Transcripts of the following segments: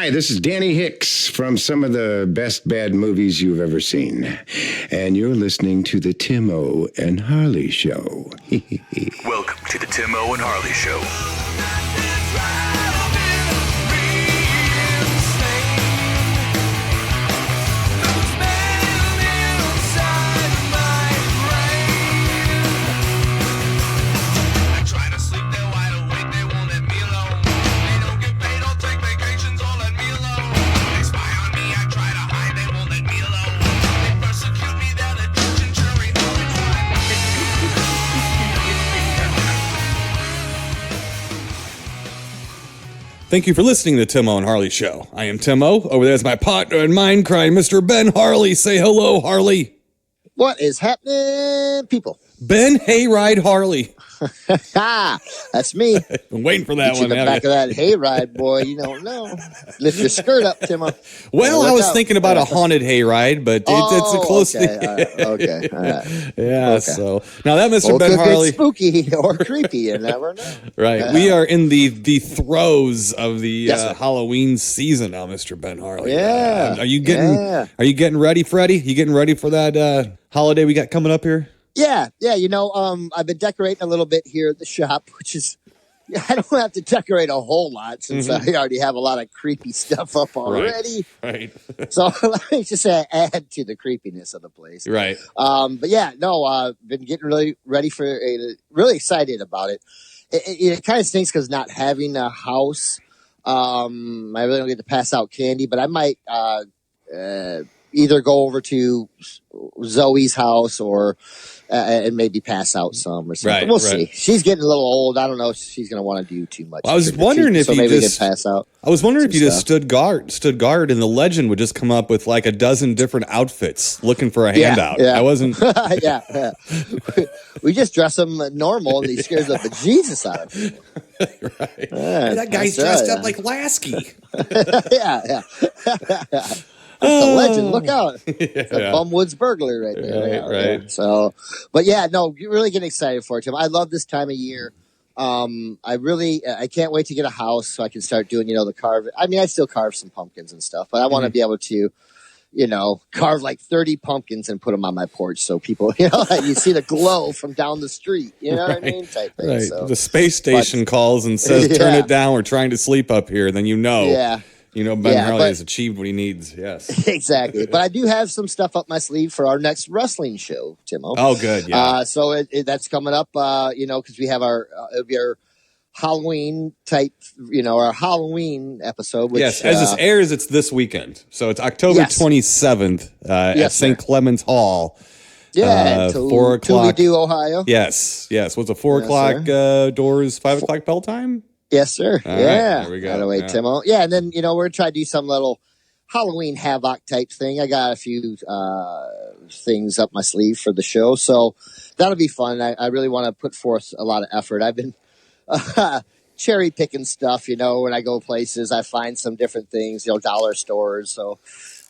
Hi, this is Danny Hicks from some of the best bad movies you've ever seen. And you're listening to the Tim-O and Harley Show. Welcome to the Tim-O and Harley Show. Thank you for listening to the Tim-O and Harley Show. I am Tim-O. Over there is my partner in Mindcrime, Mr. Ben Harley. Say hello, Harley. What is happening, people? Ben Hayride Harley. That's me. I'm waiting for that Get one. you in the back of that hayride, boy. You don't know. Lift your skirt up, Tim-O. Well, I was thinking about a haunted hayride, but it's a close okay. thing. Okay. All right. Yeah, Okay. So now that Mr. Well, Ben could Harley. get spooky or creepy. You never know. Right. We are in the throes of the Yes, sir. Halloween season now, Mr. Ben Harley. Yeah. Are you getting ready, Freddie? You getting ready for that holiday we got coming up here? Yeah. You know, I've been decorating a little bit here at the shop, which is, I don't have to decorate a whole lot since I already have a lot of creepy stuff up already. Right. So let me just say, add to the creepiness of the place. Right. But yeah, no, been getting really ready for really excited about it. It kind of stinks because not having a house, I really don't get to pass out candy, but I might either go over to Zoe's house or and maybe pass out some or something. Right, We'll right. see. She's getting a little old. I don't know if she's going to want to do too much. Well, I was wondering if so you maybe we just can pass out. I was wondering if you just stuff. stood guard, and the legend would just come up with like a dozen different outfits looking for a handout. Yeah. I wasn't. yeah. We just dress them normal, and he scares the bejesus out of me. Right. Yeah, That guy's that's dressed right. up like Lasky. Yeah. That's the legend. Look out. It's a Yeah. Bumwoods burglar right there. Right. Yeah. So, but yeah, no, you're really getting excited for it, Tim. I love this time of year. I can't wait to get a house so I can start doing, the carve. I mean, I still carve some pumpkins and stuff, but I want to be able to, carve like 30 pumpkins and put them on my porch so people, you see the glow from down the street, you know what I mean? Type thing. Right. So, The space station calls and says, "Turn Yeah. it down. We're trying to sleep up here." Then yeah. Ben Yeah, Harley but- has achieved what he needs. Yes. Exactly. But I do have some stuff up my sleeve for our next wrestling show, Timo. Oh, good. Yeah. So that's coming up, because we have it'll be our Halloween type, our Halloween episode. Which, yes. As this airs, it's this weekend. So it's October Yes. 27th at Yes, St. sir. Clements Hall. to 4 o'clock. Toledo, Ohio. Yes. Was it 4 Yes, o'clock doors, 5 o'clock bell time? Yes, sir. All right, Yeah. there we go. By the way, Yeah. Timo. Yeah, and then, we're going to try to do some little Halloween Havoc type thing. I got a few things up my sleeve for the show. So that'll be fun. I really want to put forth a lot of effort. I've been cherry picking stuff, when I go places. I find some different things, dollar stores. So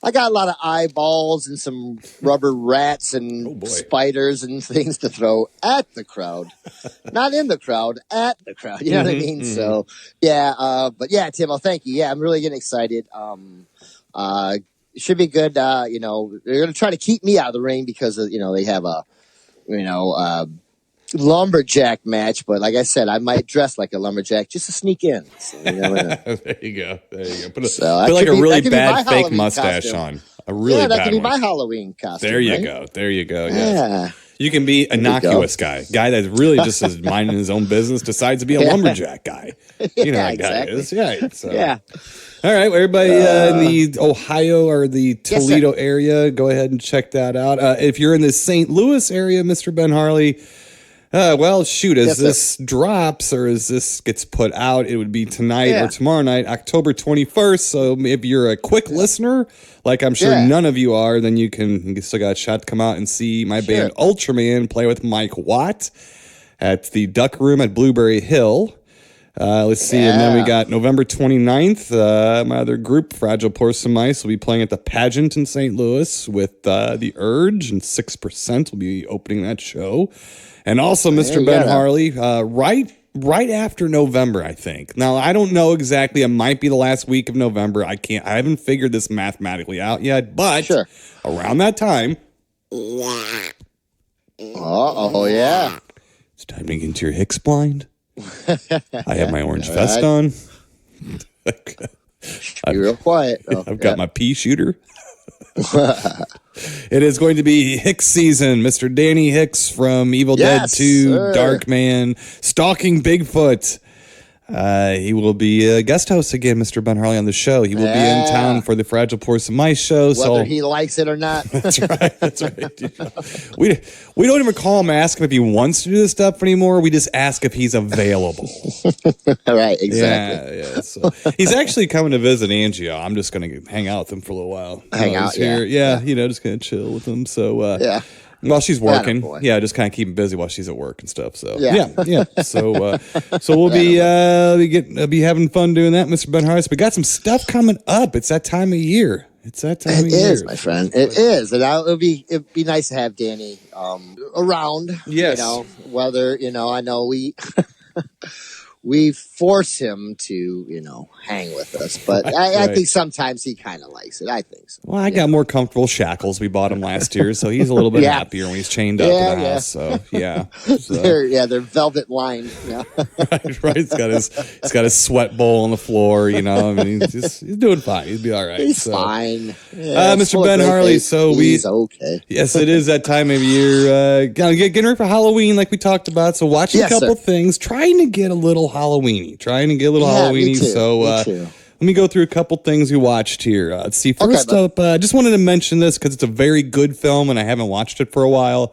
I got a lot of eyeballs and some rubber rats and spiders and things to throw at the crowd. Not in the crowd, at the crowd. You know what I mean? So, yeah. But yeah, Tim, thank you. Yeah, I'm really getting excited. It should be good. They're going to try to keep me out of the ring because, they have a, lumberjack match. But like I said, I might dress like a lumberjack just to sneak in. So, There you go. Put So like a really that could be my bad fake Halloween mustache costume. on. A really that bad could be one. my Halloween costume. There you right? go. There you go. Yes. Yeah. You can be innocuous guy that really just is minding his own business, decides to be a lumberjack guy. You know Yeah, how that exactly. is. Yeah. So. Yeah. All right, everybody in the Ohio or the Yes, sir. Toledo area, go ahead and check that out. If you're in the St. Louis area, Mr. Ben Harley, as Yes, sir. this drops or as this gets put out, it would be tonight Yeah. or tomorrow night, October 21st. So if you're a quick listener, like I'm sure Yeah. none of you are, then you still got a shot to come out and see my band Ultraman play with Mike Watt at the Duck Room at Blueberry Hill. Let's see, and then we got November 29th. My other group, Fragile Porcelain Mice, will be playing at the Pageant in St. Louis with The Urge, and 6% will be opening that show. And also, Mr. Ben Harley, right right after November, I think. Now, I don't know exactly. It might be the last week of November. I haven't figured this mathematically out yet, but Sure. around that time, Oh, yeah. it's time to get into your Hicks blind. I have my orange vest on. Be real quiet. Oh, I've got my pea shooter. It is going to be Hicks season. Mr. Danny Hicks from Evil Yes, Dead 2, sir. Darkman, Stalking Bigfoot. He will be a guest host again, Mr. Ben Harley, on the show. He will be in Yeah. town for the Fragile Porcelain Mice show. Whether he likes it or not. That's right. That's right. We don't even call him, ask him if he wants to do this stuff anymore. We just ask if he's available. Right, exactly. Yeah. So he's actually coming to visit Angio. I'm just going to hang out with him for a little while. Hang out, He's here. yeah. Just going to chill with him. So Yeah. while she's working, boy. just kind of keep him busy while she's at work and stuff. So Yeah. yeah. So we'll be having fun doing that, Mr. Ben Harris. We got some stuff coming up. It's that time of year. It's that time of It year. is, my friend. It is. And it'd be nice to have Danny around. Yes. Whether, I know we force him to, hang with us. But I Right. think sometimes he kind of likes it. I think so. Well, I got more comfortable shackles. We bought him last year, so he's a little bit Yeah. happier when he's chained up Yeah, in the yeah. house. So yeah, So, They're velvet lined. Yeah. right. He's got his sweat bowl on the floor. I mean, he's doing fine. He'll be all right. He's So, fine. Yeah, Mr. full of Ben great Harley, faith. so he's okay. Yes, it is that time of year. Getting ready for Halloween, like we talked about. So watching Yes, a couple sir. things, trying to get a little Halloweeny. Yeah, me Halloweeny. too, So me too. let me go through a couple things we watched here. Let's see. First Okay, up, I just wanted to mention this because it's a very good film and I haven't watched it for a while.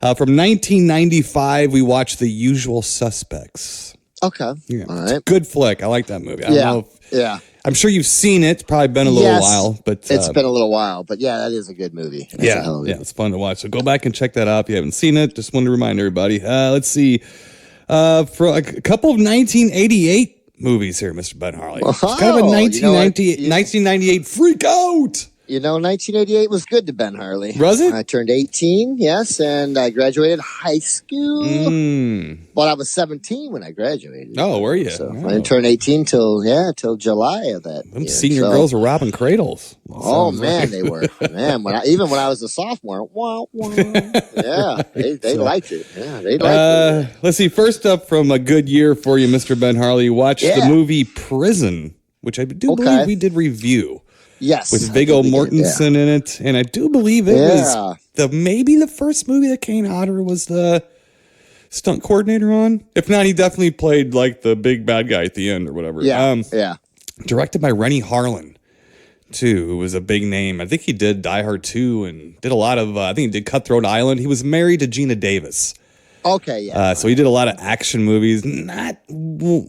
From 1995, we watched The Usual Suspects. Okay. Yeah, All it's a right. good flick. I like that movie. I don't Yeah. know if, Yeah. I'm sure you've seen it. It's probably been a little Yes. while, but It's been a little while, but yeah, that is a good movie. That's a hell of a it's fun to watch. So go back and check that out if you haven't seen it. Just wanted to remind everybody. Let's see. For a couple of 1988 movies here, Mr. Ben Harley. It's kind of a Oh, 1998 freak out. 1988 was good to Ben Harley. Was it? I turned 18, yes, and I graduated high school. But I was 17 when I graduated. Oh, were you? So Oh. I didn't turn 18 till July of that Them year. senior So- girls were robbing cradles. Oh Sounds man, like- they were. Man, when I was a sophomore, wow. Yeah, they liked it. Yeah, they liked it. Let's see. First up from a good year for you, Mr. Ben Harley. You watched the Yeah. movie Prison, which I do Okay. believe we did review. Yes, With I Viggo think we did, Mortensen in it, and I do believe it Yeah. was maybe the first movie that Kane Hodder was the stunt coordinator on. If not, he definitely played like the big bad guy at the end or whatever. Yeah, yeah. Directed by Rennie Harlan, too, who was a big name. I think he did Die Hard 2 and did a lot of. I think he did Cutthroat Island. He was married to Gina Davis. Okay, yeah. So he did a lot of action movies, not well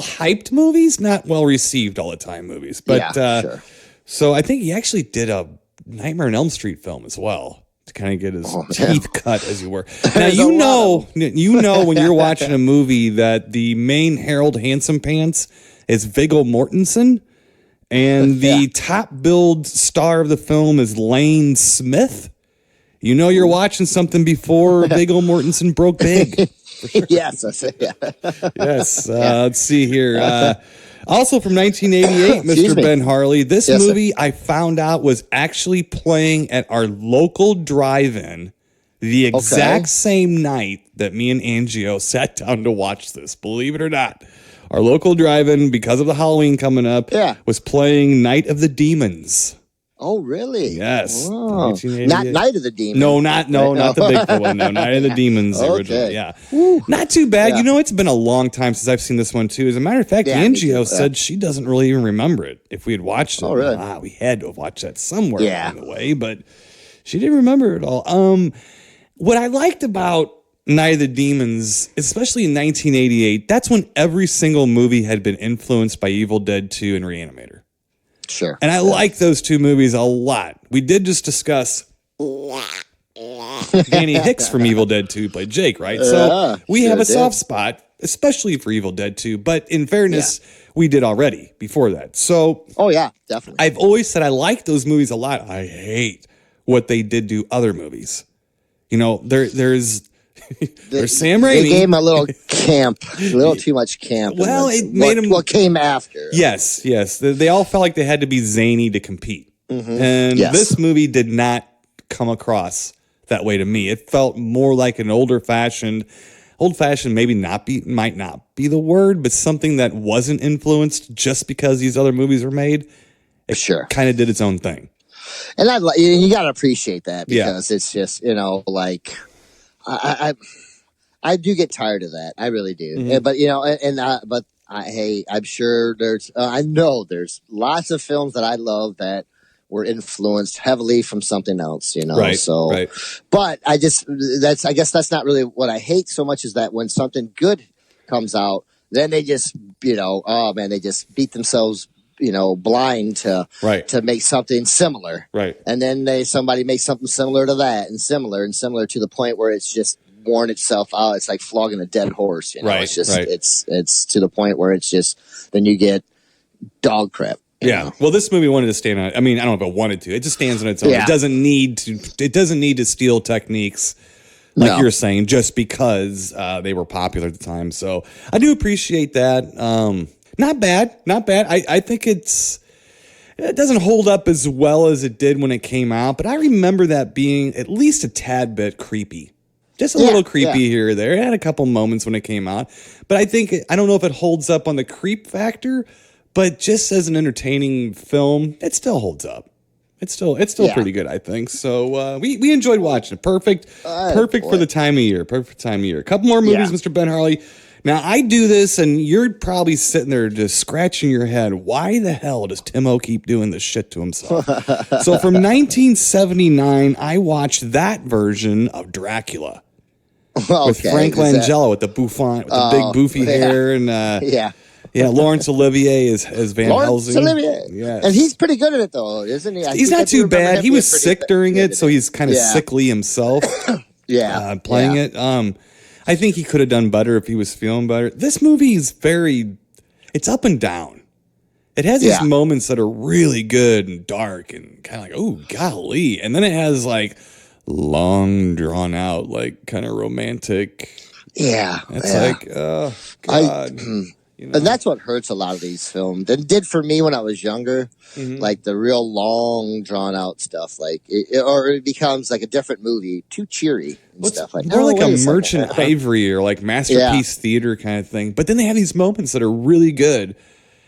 hyped movies, not well received all the time movies. But Yeah, sure. so I think he actually did a Nightmare on Elm Street film as well to kind of get his yeah. teeth cut, as you were. Now There's a you lot know when you're watching a movie that the main Harold Handsome Pants is Viggo Mortensen, and the Yeah. top billed star of the film is Lane Smith. You know you're watching something before Viggo Mortensen broke big. Yes, I say yeah. Yes. Let's see here. Also from 1988, Excuse Mr. me. Ben Harley. This Yes, sir. movie I found out was actually playing at our local drive-in the exact same night that me and Angio sat down to watch this. Believe it or not. Our local drive-in, because of the Halloween coming up, Yeah. was playing Night of the Demons. Oh, really? Yes. Wow. 1988. Not Night of the Demon. No, not the Bigfoot one. No, Night of the Demons, the original. Okay. Yeah, not too bad. Yeah. You know, it's been a long time since I've seen this one too. As a matter of fact, Yeah, me too. Angio said she doesn't really even remember it. If we had watched it, Oh, really? we had to have watched that somewhere Yeah. along the way, but she didn't remember it all. What I liked about Night of the Demons, especially in 1988, that's when every single movie had been influenced by Evil Dead 2 and Reanimator. Sure. And I like those two movies a lot. We did just discuss Danny Hicks from Evil Dead 2 played Jake, right? So we have a sure soft spot, especially for Evil Dead 2. But in fairness, we did already before that. So Oh, yeah, definitely. I've always said I like those movies a lot. I hate what they did to other movies. You know, there's There's Sam They Raimi. gave him a little camp, a little too much camp. Well, and it made him. What came after? Yes. They all felt like they had to be zany to compete, and Yes. this movie did not come across that way to me. It felt more like an old fashioned maybe might not be the word, but something that wasn't influenced just because these other movies were made. It Sure. kind of did its own thing. And you got to appreciate that Yeah. because it's just, like I do get tired of that. I really do. Mm-hmm. But hey, I'm sure I know there's lots of films that I love that were influenced heavily from something else, Right. So, Right. but I guess that's not really what I hate so much is that when something good comes out, then they just, they just beat themselves, blind to Right. to make something similar. Right. And then somebody makes something similar to that and similar to the point where it's just worn itself out. It's like flogging a dead horse. Right, It's just right. it's to the point where it's just then you get dog crap. you Yeah. know? Well, this movie wanted to stand on. I mean, I don't know if it wanted to. It just stands on its own. Yeah. It doesn't need to steal techniques like No. you're saying just because they were popular at the time. So I do appreciate that. Not bad. I think it doesn't hold up as well as it did when it came out, but I remember that being at least a tad bit creepy. Just a little creepy here or there. It had a couple moments when it came out, but I don't know if it holds up on the creep factor, but just as an entertaining film, it still holds up. It's still Yeah. pretty good, I think. So we enjoyed watching it. Perfect for the time of year. Perfect time of year. A couple more movies, Yeah. Mr. Ben Harley. Now I do this, and you're probably sitting there just scratching your head. Why the hell does Timo keep doing this shit to himself? So from 1979, I watched that version of Dracula with Frank Langella with the bouffant, with the big boofy hair, and Yeah. Laurence Olivier is Van Lawrence Helsing. Olivier. Yes. And he's pretty good at it though, isn't he? He's not too bad. He was sick during it, so he's he's kind of sickly himself playing it. I think he could have done better if he was feeling better. This movie is it's up and down. It has these Yeah. moments that are really good and dark and kind of like, oh, golly. And then it has like long drawn out, like kind of romantic. Yeah. It's yeah. like, oh, God. And that's what hurts a lot of these films. And did for me when I was younger, like the real long, drawn out stuff. Like, it becomes like a different movie, too cheery and stuff. Like, More no, like wait a second. Merchant Ivory or like Masterpiece Theater kind of thing. But then they have these moments that are really good.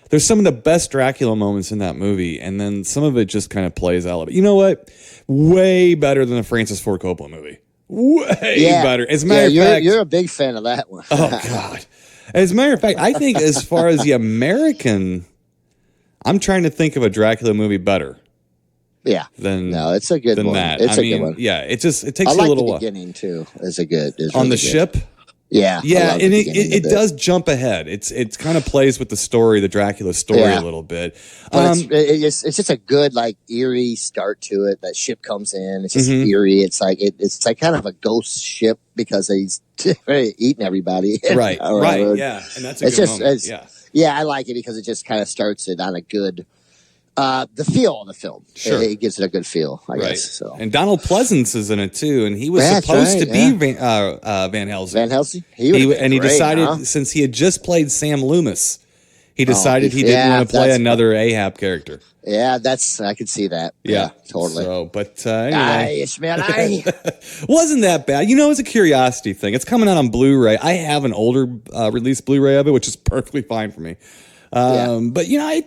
There's some of the best Dracula moments in that movie, and then some of it just kind of plays out. But you know what? Way better than the Francis Ford Coppola movie. Way better. As a matter of fact, you're a big fan of that one. oh God. As a matter of fact, I think as far as the American, I'm trying to think of a Dracula movie better Yeah. than No, it's a good than one. that. It's I a mean, good one. yeah, it takes I you a like little the while. beginning too. It's a good. It's On really the good. ship. Yeah. I Yeah, love the and beginning it of does jump ahead. It kind of plays with the story, the Dracula story Yeah. a little bit. But it's just a good like eerie start to it. That ship comes in. It's just Mhm. eerie. It's like kind of a ghost ship because he's eating everybody. Right, Or right, whatever. yeah, and that's a It's good just moment. it's, Yeah, yeah, I like it because it just kind of starts it on a good. The feel of the film. Sure. It gives it a good feel. I right. guess so. And Donald Pleasance is in it too, and he was That's supposed right, to be Van Helsing. Van Helsing. He would've been great, decided huh? since he had just played Sam Loomis, he decided he didn't yeah, want to play that's- another Ahab character. Yeah, I could see that. Yeah, totally. So, but anyway. Aye, Ishmael, aye. Wasn't that bad. You know, it's a curiosity thing. It's coming out on Blu-ray. I have an older release Blu-ray of it, which is perfectly fine for me. But, you know,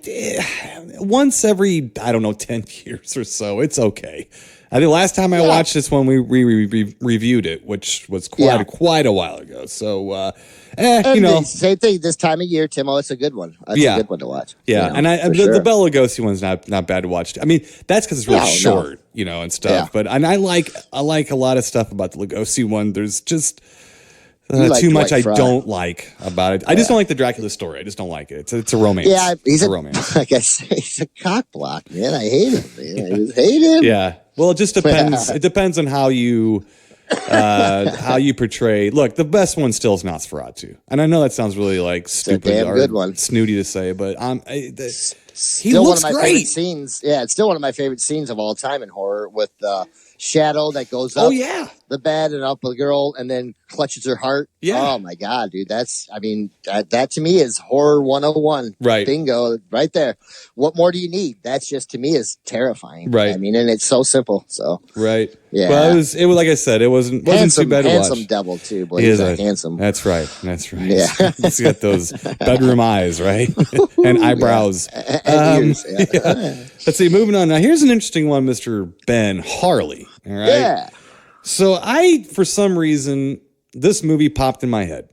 once every, 10 years or so, it's okay. I think last time I watched this one, we reviewed it, which was quite a while ago. So, And you know. same thing this time of year, Timo. It's a good one. It's a good one to watch. Yeah, you know, and for sure. the Bela Lugosi one's not bad to watch. I mean, that's because it's really short, you know, and stuff. Yeah. But I like a lot of stuff about the Lugosi one. There's just like too much Dwight I Fry. don't like about it. I just don't like the Dracula story. I just don't like it. It's a romance. Yeah, it's a romance. Like I say, he's a cock block, man. I hate him. Man. I just hate him. Yeah. Well, it just depends. It depends on how you portray. Look, the best one still is Nosferatu, and I know that sounds really like stupid damn or good one. snooty to say, but he Still looks one of my favorite great. scenes. Yeah, it's still one of my favorite scenes of all time in horror with shadow that goes Oh up yeah. the bed and up a girl and then clutches her heart. Yeah. Oh my God, dude. That to me is horror 101. Right. Bingo. Right there. What more do you need? That's just to me is terrifying. Right. I mean, and it's so simple. So Right. yeah. Well, it was like I said, it wasn't too bad to watch. Handsome devil too, boy. He He's is a handsome. That's right. Yeah. He's got those bedroom eyes, right? And eyebrows. And ears, yeah. Let's see. Moving on. Now, here's an interesting one, Mr. Ben Harley. All right. Yeah. So for some reason, this movie popped in my head.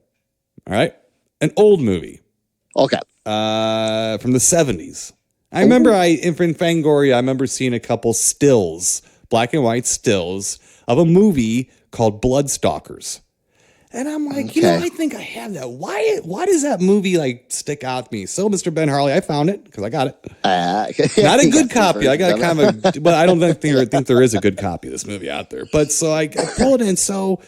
All right. An old movie Okay. from the 70s. I remember in Fangoria, I remember seeing a couple stills, black and white stills of a movie called Bloodstalkers. And I'm like, I think I have that. Why does that movie like stick out to me? So, Mr. Ben Harley, I found it because I got it. Not a good copy. I got kind of but I don't think there is a good copy of this movie out there. But so I pulled it in. So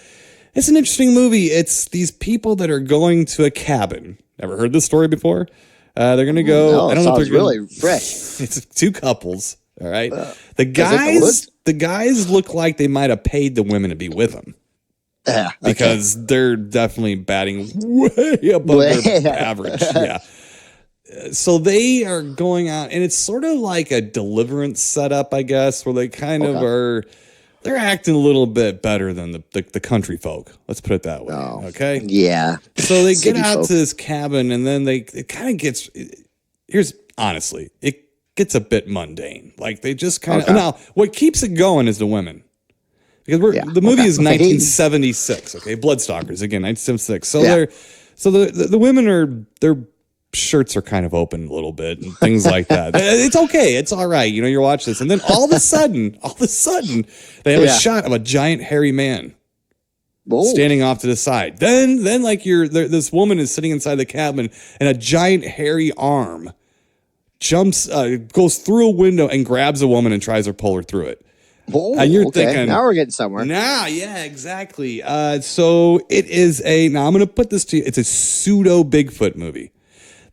it's an interesting movie. It's these people that are going to a cabin. Ever heard this story before? They're going to go. No, I don't know if they're really fresh. It's two couples. All right. The guys look like they might have paid the women to be with them. Yeah, because they're definitely batting way above their average. Yeah. So they are going out, and it's sort of like a Deliverance setup, I guess, where they kind of are. They're acting a little bit better than the country folk. Let's put it that way. Oh, okay. Yeah. So they get out folk. to this cabin, and then it kind of gets. Honestly, it gets a bit mundane. Like they just kind of. Now, what keeps it going is the women. Because the movie is 1976, okay? Bloodstalkers, again, 1976. So the women their shirts are kind of open a little bit and things like that. It's okay. It's all right. You're watching this. And then all of a sudden, they have a shot of a giant hairy man standing off to the side. Then like this woman is sitting inside the cabin and a giant hairy arm goes through a window and grabs a woman and tries to pull her through it. Oh, and you're thinking, now we're getting somewhere. Yeah, exactly. So it is now I'm going to put this to you. It's a pseudo Bigfoot movie.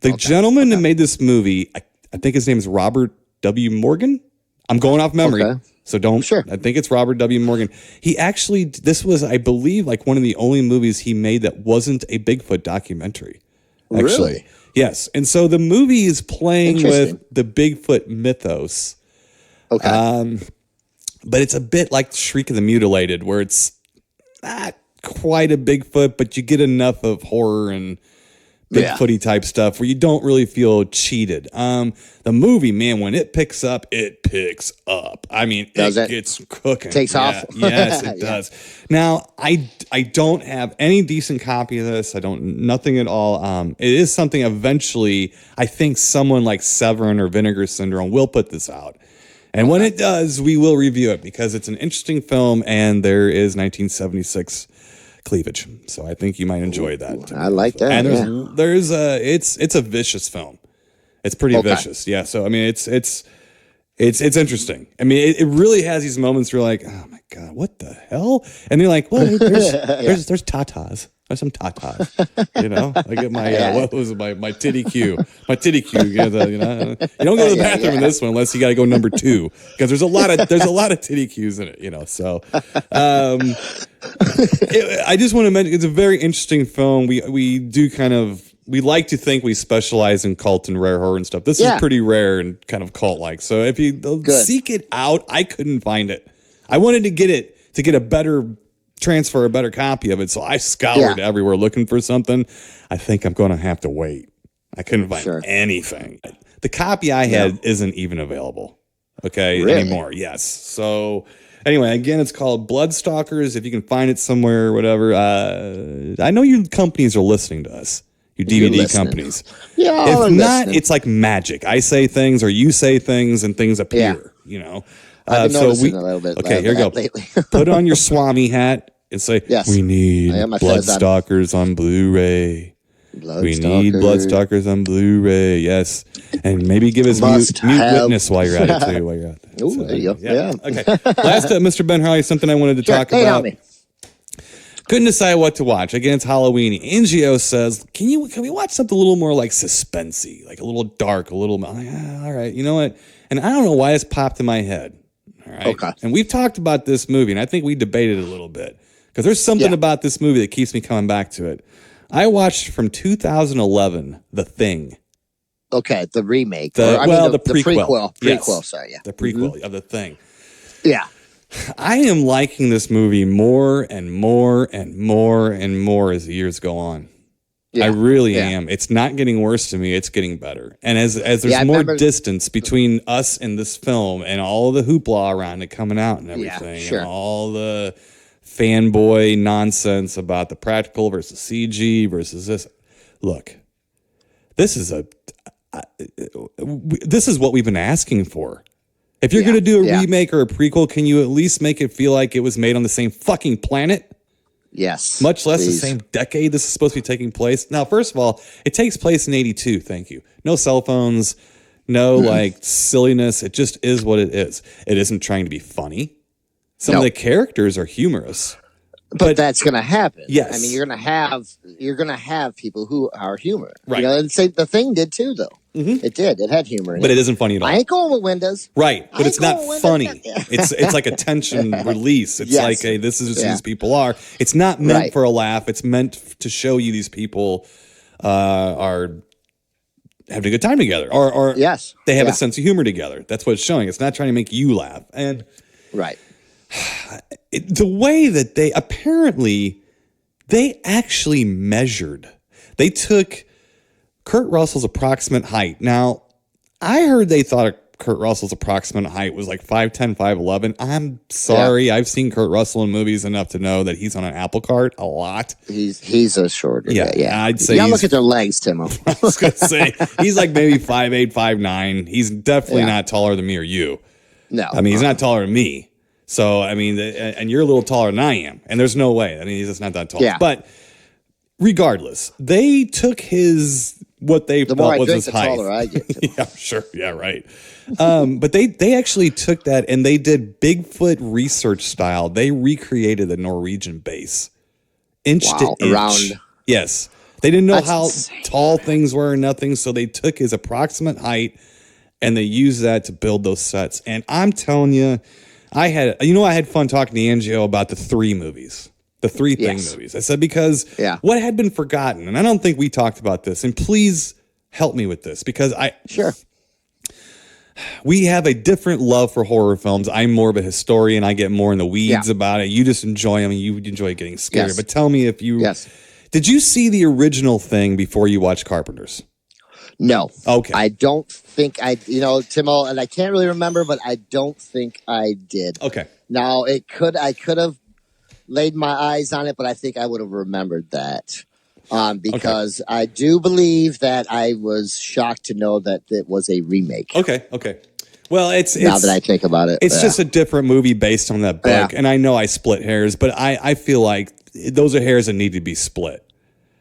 The gentleman that made this movie, I think his name is Robert W. Morgan. I'm going off memory. So don't. Sure. I think it's Robert W. Morgan. This was, I believe, like one of the only movies he made that wasn't a Bigfoot documentary. Actually. Really? Yes. And so the movie is playing with the Bigfoot mythos. Okay. But it's a bit like Shriek of the Mutilated, where it's not quite a Bigfoot, but you get enough of horror and Bigfooty type stuff where you don't really feel cheated. The movie, man, when it picks up, it picks up. I mean, it gets cooking. Takes off. Yes, it does. Now, I don't have any decent copy of this. Nothing at all. It is something eventually, I think someone like Severin or Vinegar Syndrome will put this out. And when it does, we will review it because it's an interesting film and there is 1976 cleavage. So I think you might enjoy that. I like that. And it's a vicious film. It's pretty vicious. Yeah. So I mean it's interesting. I mean it really has these moments where you're like, oh my God, what the hell? And you're like, well, there's tatas. There's some tatas. I get my what was it, my titty cue. My titty cue. You don't go to the bathroom in this one unless you got to go number 2 because there's a lot of titty cues in it. So I just want to mention it's a very interesting film. We do we like to think we specialize in cult and rare horror and stuff. This is pretty rare and kind of cult-like. So if you seek it out, I couldn't find it. I wanted to get a better transfer, a better copy of it. So I scoured everywhere looking for something. I think I'm going to have to wait. I couldn't find anything. The copy I had isn't even available. Anymore. Yes. So anyway, again, it's called Bloodstalkers. If you can find it somewhere or whatever, I know you companies are listening to us. You DVD companies. Yeah. If not, it's like magic. I say things or you say things and things appear, I've been noticing a little bit. Okay, here you go. Lately. Put on your Swami hat and say, we need Bloodstalkers on Blu-ray. We need Bloodstalkers on Blu-ray, yes. And maybe give us mute witness while you're at it, too. While you're at that. Ooh, there you go. Yeah. Okay. Last, Mr. Ben Harley, something I wanted to talk about. Couldn't decide what to watch. Again, it's Halloween. NGO says, can we watch something a little more like suspensey, like a little dark, a little, all right, you know what? And I don't know why this popped in my head. All right? Okay. And we've talked about this movie, and I think we debated it a little bit because there's something about this movie that keeps me coming back to it. I watched from 2011, The Thing. Okay, the remake. The prequel. Yes. Prequel, sorry, yeah. The prequel of The Thing. Yeah. I am liking this movie more and more and more and more as the years go on. Yeah. I really am. It's not getting worse to me. It's getting better. And as there's I more remember- distance between us and this film and all the hoopla around it coming out and Yeah, everything, sure. and all the fanboy nonsense about the practical versus CG versus this. Look, this is what we've been asking for. If you're going to do a remake or a prequel, can you at least make it feel like it was made on the same fucking planet? Yes. Much less please. the same decade this is supposed to be taking place. Now, first of all, it takes place in 82. Thank you. No cell phones, no like silliness. It just is what it is. It isn't trying to be funny. Some of the characters are humorous. But that's going to happen. Yes. I mean, you're going to have people who are humor. Right. You know, and say the Thing did too, though. Mm-hmm. It did. It had humor in But it. it isn't funny at all. I ain't going with Windows. Right, but I it's not ain't going funny. with it. It's like a tension release. It's Yes. like, hey, this is just who these people are. It's not meant for a laugh. It's meant to show you these people are having a good time together, or Yes. they have Yeah. a sense of humor together. That's what it's showing. It's not trying to make you laugh. And Right. the way that they actually measured, they took Kurt Russell's approximate height. Now, I heard they thought Kurt Russell's approximate height was like 5'10", 5'11". I'm sorry. I've seen Kurt Russell in movies enough to know that he's on an apple cart a lot. He's a shorter guy. Yeah. I'd say Y'all he's, look at their legs, Timo. I was going to say, he's like maybe 5'8", 5'9". He's definitely not taller than me or you. No. I mean, he's not taller than me. So, I mean, and you're a little taller than I am. And there's no way. I mean, he's just not that tall. Yeah. But regardless, they took what they the more felt I was drink, his the height. taller I get. Yeah, sure. Yeah, right. But they actually took that and they did Bigfoot research style. They recreated the Norwegian base inch to inch. Around. Yes. They didn't know That's how insane. tall things were or nothing. So they took his approximate height and they used that to build those sets. And I'm telling you, I had fun talking to Angio about the three movies. The three Thing movies. I said, because what had been forgotten, and I don't think we talked about this, and please help me with this, because we have a different love for horror films. I'm more of a historian. I get more in the weeds about it. You just enjoy them. You enjoy getting scared. Yes. But tell me if you... Yes. Did you see the original Thing before you watched Carpenters? No. Okay. I don't think Timo, and I can't really remember, but I don't think I did. Okay. Now, I could have laid my eyes on it, but I think I would have remembered that. Because I do believe that I was shocked to know that it was a remake. Okay. Well, it's Now that I think about it. it's just a different movie based on that book. Yeah. And I know I split hairs, but I feel like those are hairs that need to be split.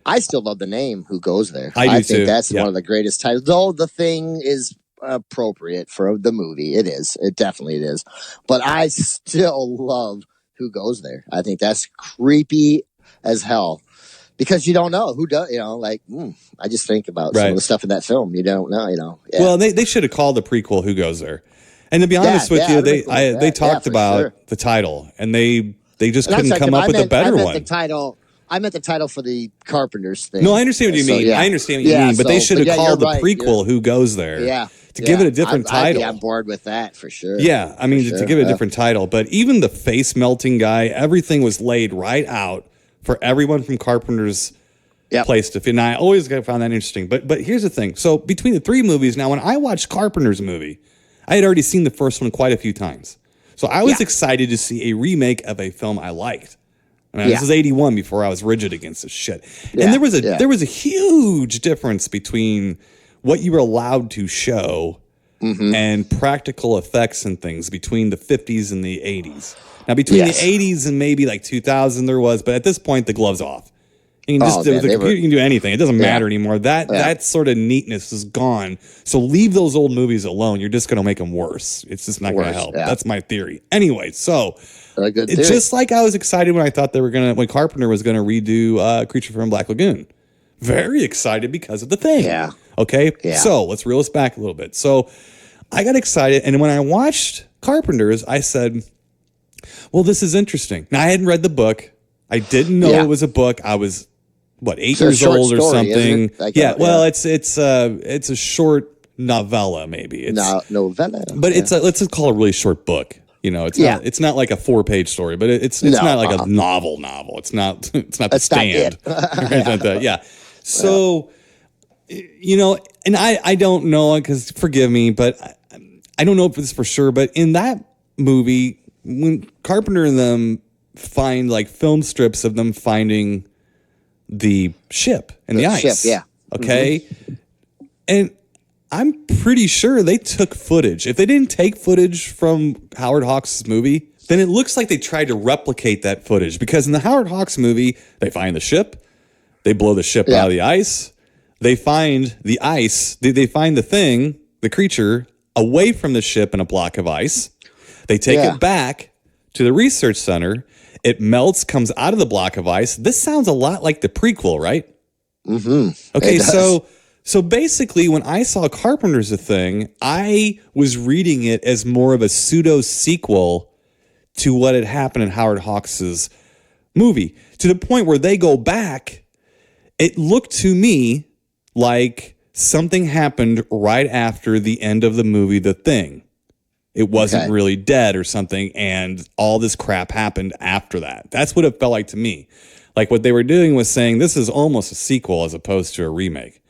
I still love the name Who Goes There. I do think too. that's Yeah. one of the greatest titles. Though The Thing is appropriate for the movie. It is. It definitely is. But I still love Who Goes There. I think that's creepy as hell. Because you don't know who does, I just think about some of the stuff in that film. You don't know, Yeah. Well, they should have called the prequel "Who Goes There," and to be honest with you, I'd have been cool with they that. talked for about sure. the title, and they just And I'm couldn't sorry, come Tim, up with a better I meant one. The title. I meant the title for the Carpenters thing. No, I understand what you So, mean. yeah. I understand what you Yeah, mean, but they so- should have but yeah, called the you're right. prequel "Who Goes There." Yeah. To give it a different I'd title. be on board with that for sure. Yeah, I mean, For to sure. give it a different title. But even the face melting guy, everything was laid right out for everyone from Carpenter's place to fit. And I always found that interesting. But here's the thing. So between the three movies, now when I watched Carpenter's movie, I had already seen the first one quite a few times. So I was excited to see a remake of a film I liked. I mean, this is 81 before I was rigid against this shit. And there was a huge difference between what you were allowed to show and practical effects and things between the 50s and the 80s. Now, between the 80s and maybe like 2000, there was, but at this point, the glove's off. You can just with the computer, you can do anything. It doesn't matter anymore. That sort of neatness is gone. So leave those old movies alone. You're just going to make them worse. It's just not going to help. Yeah. That's my theory. Anyway, so A good it's theory. just like I was excited when I thought they were when Carpenter was going to redo Creature from Black Lagoon. Very excited because of the Thing. Yeah. Okay. Yeah. So let's reel this back a little bit. So I got excited, and when I watched Carpenters, I said, well, this is interesting. Now, I hadn't read the book. I didn't know it was a book. I was, 8 years old or story, something. Like, yeah, well, it's a short novella, maybe. It's novella. but it's let's just call it a really short book. It's not like a 4-page story, but it's not like a novel. It's not The Stand. Yeah. So, and I don't know, because forgive me, but I don't know if it's for sure, but in that movie, when Carpenter and them find like film strips of them finding the ship and the ice. Ship, yeah. Okay. And I'm pretty sure they took footage. If they didn't take footage from Howard Hawks' movie, then it looks like they tried to replicate that footage, because in the Howard Hawks movie, they find the ship, they blow the ship out of the ice, they find the ice, they find the creature away from the ship in a block of ice. They take it back to the research center. It melts, comes out of the block of ice. This sounds a lot like the prequel, right? Mm-hmm. Okay, so basically, when I saw Carpenter's A Thing, I was reading it as more of a pseudo sequel to what had happened in Howard Hawks' movie, to the point where they go back. It looked to me like something happened right after the end of the movie, The Thing. It wasn't really dead or something, and all this crap happened after that. That's what it felt like to me. Like what they were doing was saying this is almost a sequel as opposed to a remake.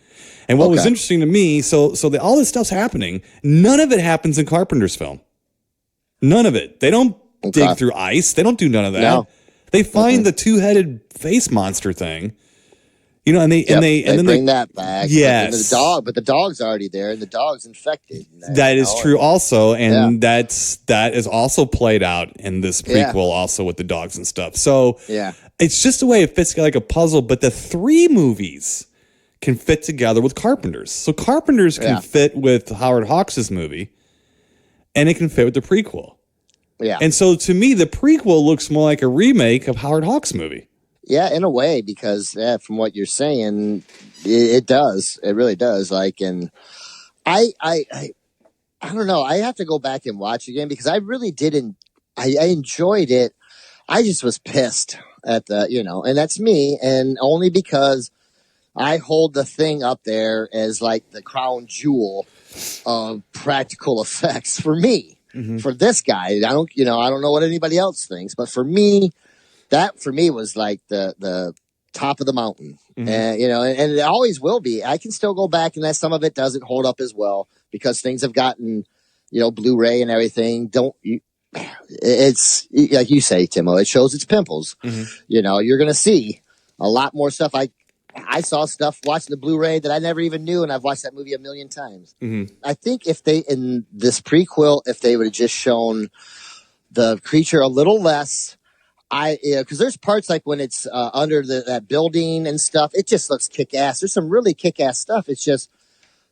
And what was interesting to me, all this stuff's happening. None of it happens in Carpenter's film. None of it. They don't dig through ice. They don't do none of that. No. They find the 2-headed face monster thing. And they bring that back. Yes. But the dog's already there, and the dog's infected. That is true also, and that is also played out in this prequel also with the dogs and stuff. So it's just a way it fits like a puzzle, but the 3 movies can fit together with Carpenter's. So Carpenter's can fit with Howard Hawks' movie, and it can fit with the prequel. Yeah. And so to me, the prequel looks more like a remake of Howard Hawks' movie. Yeah, in a way, because from what you're saying, it does. It really does. Like, and I don't know. I have to go back and watch again, because I really didn't. I enjoyed it. I just was pissed at and that's me, and only because I hold the thing up there as like the crown jewel of practical effects for me. Mm-hmm. For this guy, I don't know what anybody else thinks, but for me, that for me was like the top of the mountain. Mm-hmm. And and it always will be. I can still go back, and that some of it doesn't hold up as well, because things have gotten, Blu-ray and everything. It's like you say, Timo, it shows its pimples. Mm-hmm. You're going to see a lot more stuff. I saw stuff watching the Blu-ray that I never even knew, and I've watched that movie a million times. Mm-hmm. I think if they, in this prequel, if they would have just shown the creature a little less, because there's parts like when it's under that building and stuff, it just looks kick-ass. There's some really kick-ass stuff. It's just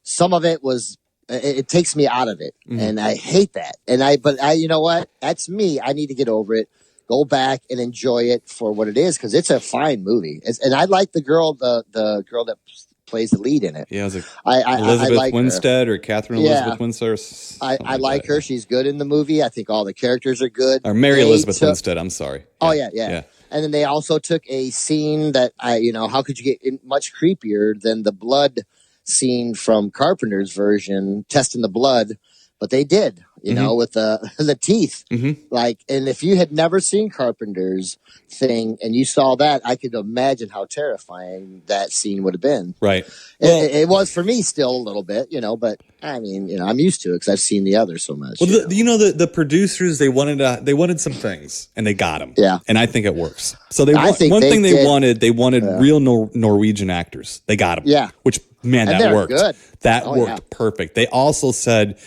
some of it was, it takes me out of it, and I hate that. But you know what? That's me. I need to get over it. Go back and enjoy it for what it is, because it's a fine movie. And I like the girl, the girl that plays the lead in it. Yeah, Elizabeth like Winstead or Catherine Elizabeth Winstead. I like her. She's good in the movie. I think all the characters are good. Or Mary Elizabeth Winstead. I'm sorry. Oh yeah. And then they also took a scene that how could you get much creepier than the blood scene from Carpenter's version, testing the blood, but they did. With the teeth. Mm-hmm. Like, and if you had never seen Carpenter's thing and you saw that, I could imagine how terrifying that scene would have been. Right. It was for me still a little bit, but I mean, I'm used to it because I've seen the other so much. Well, the producers, they wanted some things, and they got them. Yeah. And I think it works. So they wanted real Norwegian actors. They got them. Yeah. Which, man, that worked. Good. That worked perfect. They also said,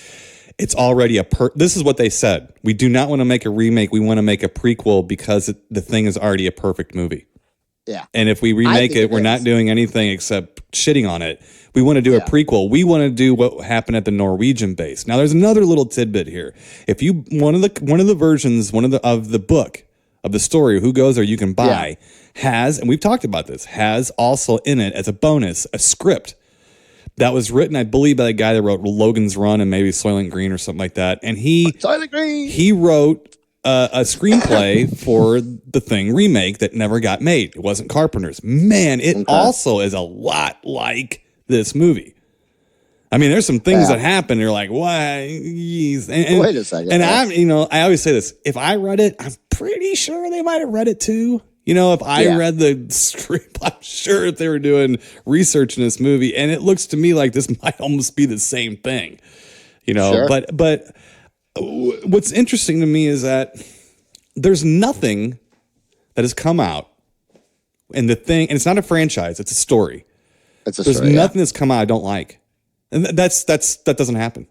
it's already this is what they said. We do not want to make a remake. We want to make a prequel, because the thing is already a perfect movie. Yeah. And if we remake it, we're not doing anything except shitting on it. We want to do a prequel. We want to do what happened at the Norwegian base. Now, there's another little tidbit here. If you one of the versions, of the book of the story, Who Goes There, you can buy, has, and we've talked about this, has also in it as a bonus a script that was written, I believe, by the guy that wrote Logan's Run and maybe Soylent Green or something like that. And Soylent Green. he wrote a screenplay for the Thing remake that never got made. It wasn't Carpenter's. Man, it also is a lot like this movie. I mean, there's some things that happen. You're like, why? And Wait a second. And I always say this. If I read it, I'm pretty sure they might have read it too. If I read the script, I'm sure if they were doing research in this movie, and it looks to me like this might almost be the same thing. Sure. But what's interesting to me is that there's nothing that has come out in the Thing, and it's not a franchise, it's a story. There's nothing that's come out I don't like. And that doesn't happen.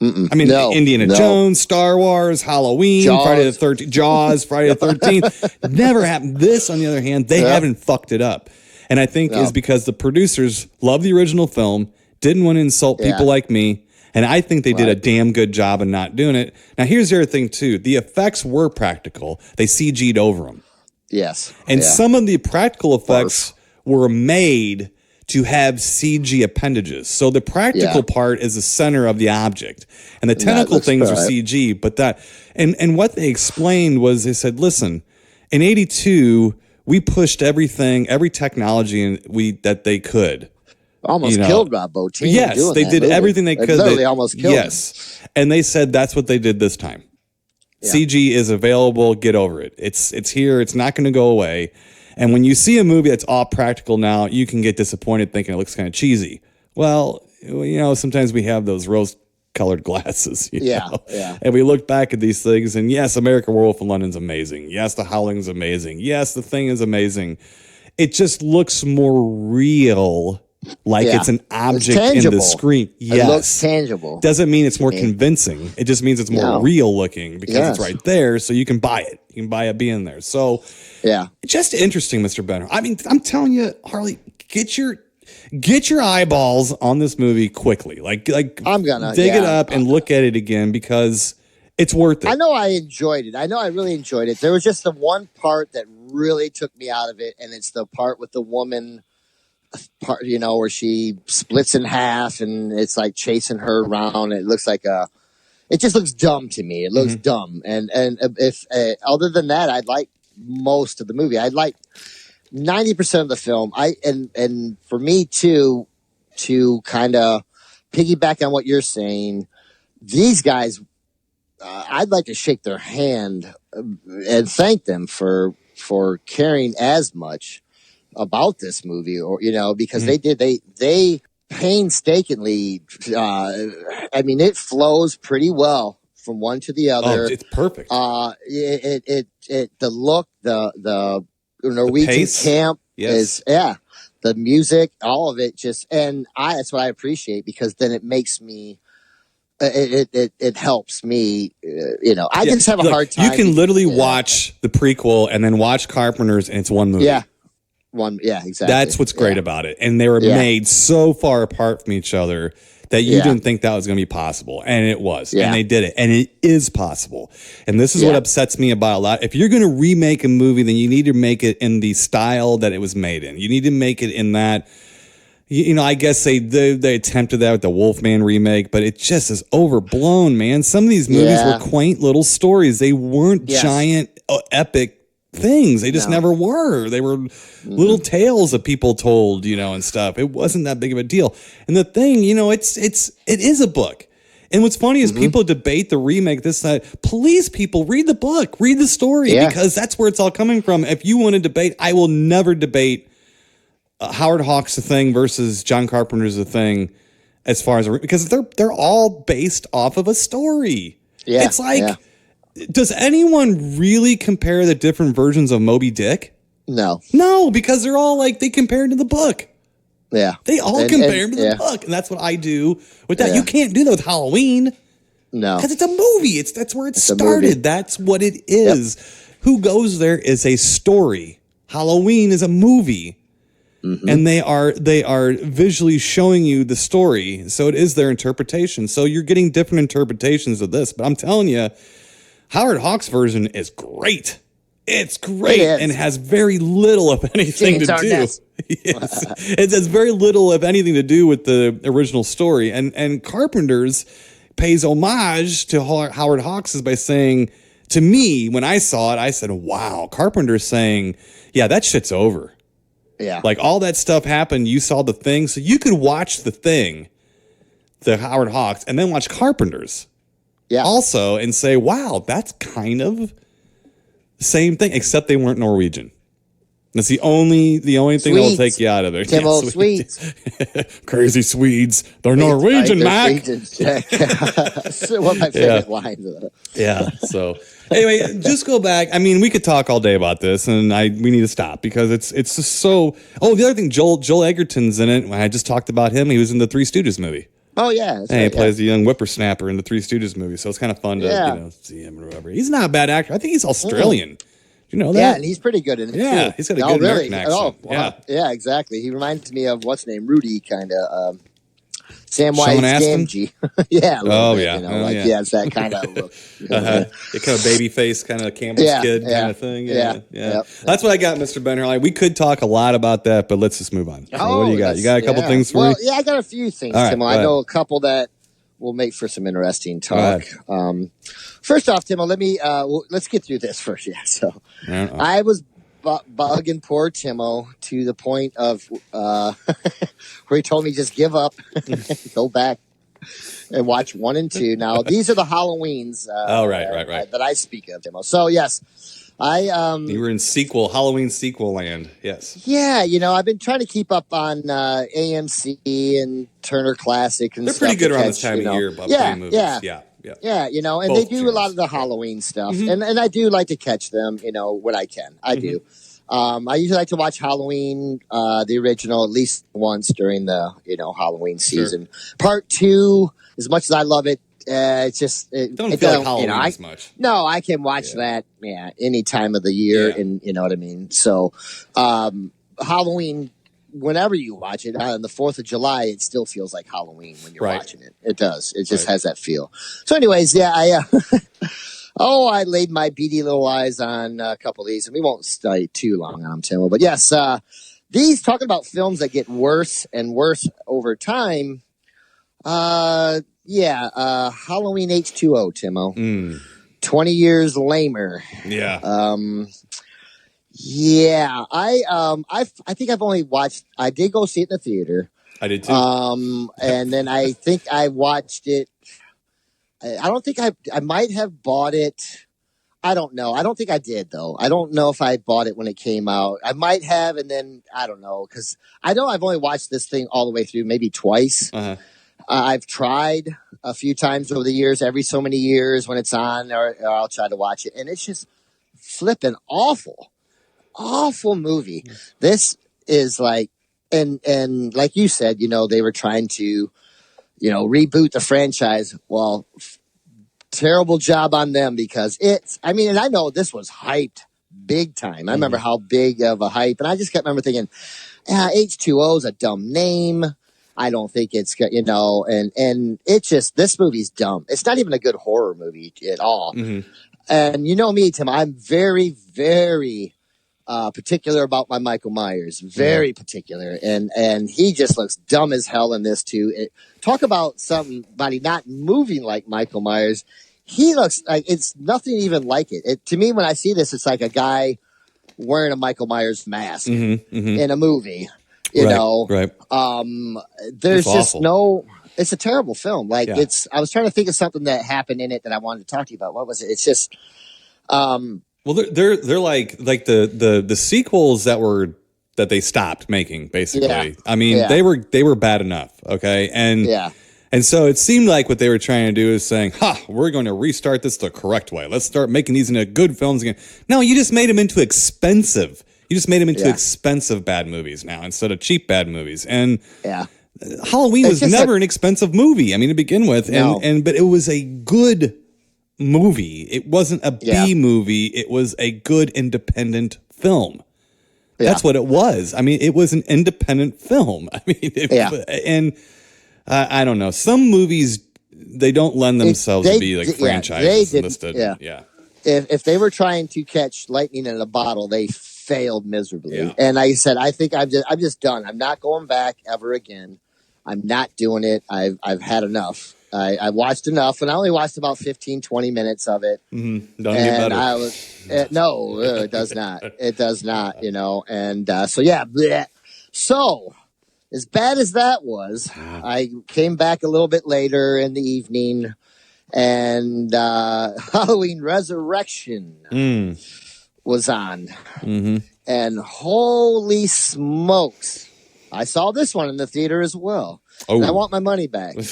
I mean, Indiana Jones, Star Wars, Halloween, Jaws. Friday the 13th, Jaws, Friday the 13th. Never happened. This, on the other hand, they haven't fucked it up. And I think is because the producers love the original film, didn't want to insult people like me, and I think they did a damn good job of not doing it. Now, here's the other thing, too. The effects were practical. They CG'd over them. Yes. And some of the practical effects were made to have CG appendages. So the practical part is the center of the object. And the tentacle things are CG. But and what they explained was they said, listen, in 82, we pushed everything, every technology that they could. Almost killed Rob Bottin. Yes, they did everything they could. Literally almost killed him. And they said that's what they did this time. Yeah. CG is available. Get over it. It's here. It's not going to go away. And when you see a movie that's all practical now, you can get disappointed thinking it looks kind of cheesy. Well, sometimes we have those rose-colored glasses. You know? And we look back at these things, and yes, American Werewolf in London's amazing. Yes, The Howling's amazing. Yes, The Thing is amazing. It just looks more real, like it's an object in the screen. Yes. It looks tangible. Doesn't mean it's more convincing. It just means it's more real looking because it's right there, so you can buy it. You can buy it being there. So, just interesting, Mr. Benner. I mean, I'm telling you, Harley, get your eyeballs on this movie quickly. Like I'm gonna dig it up and look at it again because it's worth it. I know I enjoyed it. I know I really enjoyed it. There was just the one part that really took me out of it, and it's the part with the woman part, where she splits in half and it's like chasing her around. It looks like it just looks dumb to me. It looks dumb. And if other than that, I'd like most of the movie. I'd like 90% of the film. And for me too, to kind of piggyback on what you're saying, these guys, I'd like to shake their hand and thank them for caring as much about this movie, or because they painstakingly. I mean, it flows pretty well from one to the other. Oh, it's perfect. The look, the Norwegian camp is the music, all of it that's what I appreciate, because then it makes me. It helps me, I just have a hard time. You can literally watch the prequel and then watch Carpenter's, and it's one movie. Exactly. That's what's great about it. And they were made so far apart from each other that you didn't think that was going to be possible. And it was. And they did it. And it is possible. And this is what upsets me about a lot. If you're going to remake a movie, then you need to make it in the style that it was made in. You need to make it in that. I guess they attempted that with the Wolfman remake, but it just is overblown, man. Some of these movies were quaint little stories. They weren't giant, epic things. They just never were. They were little tales that people told, and stuff. It wasn't that big of a deal. And the thing, it is a book. And what's funny is people debate the remake this side. Please, people, read the book, read the story, because that's where it's all coming from. If you want to debate, I will never debate Howard Hawks' The Thing versus John Carpenter's The Thing, as far as because they're all based off of a story. Yeah, it's like, does anyone really compare the different versions of Moby Dick? No, because they're all like they compared to the book. Yeah, they all compare to the book, and that's what I do with that. You can't do that with Halloween. No, because it's a movie. That's where it started. That's what it is. Who Goes There is a story. Halloween is a movie. And they are visually showing you the story, so it is their interpretation. So you're getting different interpretations of this. But I'm telling you, Howard Hawks' version is great. It's great It is. and has very little, if anything, James to do. Arness. Yes. It has very little, if anything, to do with the original story. And Carpenter's pays homage to Howard Hawks by saying, to me, when I saw it, I said, wow, Carpenter's saying, yeah, that shit's over. Yeah. Like all that stuff happened. You saw The Thing. So you could watch The Thing, the Howard Hawks, and then watch Carpenter's also and say, wow, that's kind of the same thing, except they weren't Norwegian. That's the only thing that will take you out of there. Timo, Swedes. Crazy Swedes. They're Norwegian, Mac. One of my favorite lines of it. Yeah. So anyway, just go back. I mean, we could talk all day about this, and we need to stop because it's just so. Oh, the other thing, Joel Egerton's in it. When I just talked about him, he was in the Three Stooges movie. Oh yeah, and he plays the young whippersnapper in the Three Stooges movie. So it's kind of fun to see him or whatever. He's not a bad actor. I think he's Australian. You know that? Yeah, and he's pretty good in it. Yeah, too. he's got a good American accent. Oh, wow. Yeah, exactly. He reminds me of what's his name, Rudy, kind of. Samwise Gamgee. Yeah. Bit, yeah. You know, it's that kind of look. Kind of baby face, kind of Campbell's kid kind of thing. Yeah. Yep. That's what I got, Mr. Ben Harley. We could talk a lot about that, but let's just move on. So what do you got? You got a couple things for me? Yeah, I got a few things, Tim. I know a couple that will make for some interesting talk. First off, Tim, let's get through this first. Yeah, so I was bugging poor Timo to the point of where he told me just give up, go back and watch 1 and 2. Now these are the Halloweens. That I speak of, Timo. So yes, you were in Halloween sequel land. Yes. Yeah, I've been trying to keep up on AMC and Turner Classic, and they're pretty good around this time of year. About movies. Yeah, and both they do a lot of the Halloween stuff, and I do like to catch them, when I can. I do. I usually like to watch Halloween, the original, at least once during the Halloween season. Sure. Part 2, as much as I love it, it's just don't feel like Halloween as much. No, I can watch that any time of the year, and you know what I mean. So Halloween, whenever you watch it on the 4th of July, it still feels like Halloween when you're watching it. It does. It just has that feel. So anyways, I I laid my beady little eyes on a couple of these, and we won't stay too long on them, Tim. But yes, these talking about films that get worse and worse over time. Halloween H2O, Timo. 20 years lamer. Yeah. I think I've only watched. I did go see it in the theater. I did too. And then I think I watched it. I don't think I might have bought it. I don't know. I don't think I did though. I don't know if I bought it when it came out. I might have, and then I don't know because I know I've only watched this thing all the way through, maybe twice. I've tried a few times over the years, every so many years when it's on, or I'll try to watch it, and it's just flipping awful movie. This is like, and like you said, they were trying to, reboot the franchise. Well, terrible job on them because and I know this was hyped big time. I remember how big of a hype, and I just kept remember thinking, H2O is a dumb name. I don't think it's good, and it's just, this movie's dumb. It's not even a good horror movie at all. And you know me, Tim, I'm very, very particular about my Michael Myers. Very particular. And he just looks dumb as hell in this too. Talk about somebody not moving like Michael Myers. He looks like it's nothing even like it. To me, when I see this, it's like a guy wearing a Michael Myers mask in a movie. You know, there's just it's a terrible film. Like I was trying to think of something that happened in it that I wanted to talk to you about. What was it? It's just, well, they're like the sequels that they stopped making basically. Yeah. I mean, they were bad enough. Okay. And so it seemed like what they were trying to do is saying, we're going to restart this the correct way. Let's start making these into good films again. No, you just made them into expensive. You just made them into expensive bad movies now instead of cheap bad movies. And Halloween was never an expensive movie. I mean, to begin with, but it was a good movie. It wasn't a B movie. It was a good independent film. That's what it was. I mean, it was an independent film. I mean, I don't know. Some movies, they don't lend themselves to be like franchises listed. if they were trying to catch lightning in a bottle, they failed miserably. Yeah. And like I said, I think I'm just done. I'm not going back ever again. I'm not doing it. I've had enough. I watched enough, and I only watched about 15, 20 minutes of it. Mm-hmm. Don't get better. I was no, it does not. It does not. And so yeah. Bleh. So as bad as that was, I came back a little bit later in the evening, and Halloween Resurrection was on, and holy smokes, I saw this one in the theater as well. And I want my money back. Yeah.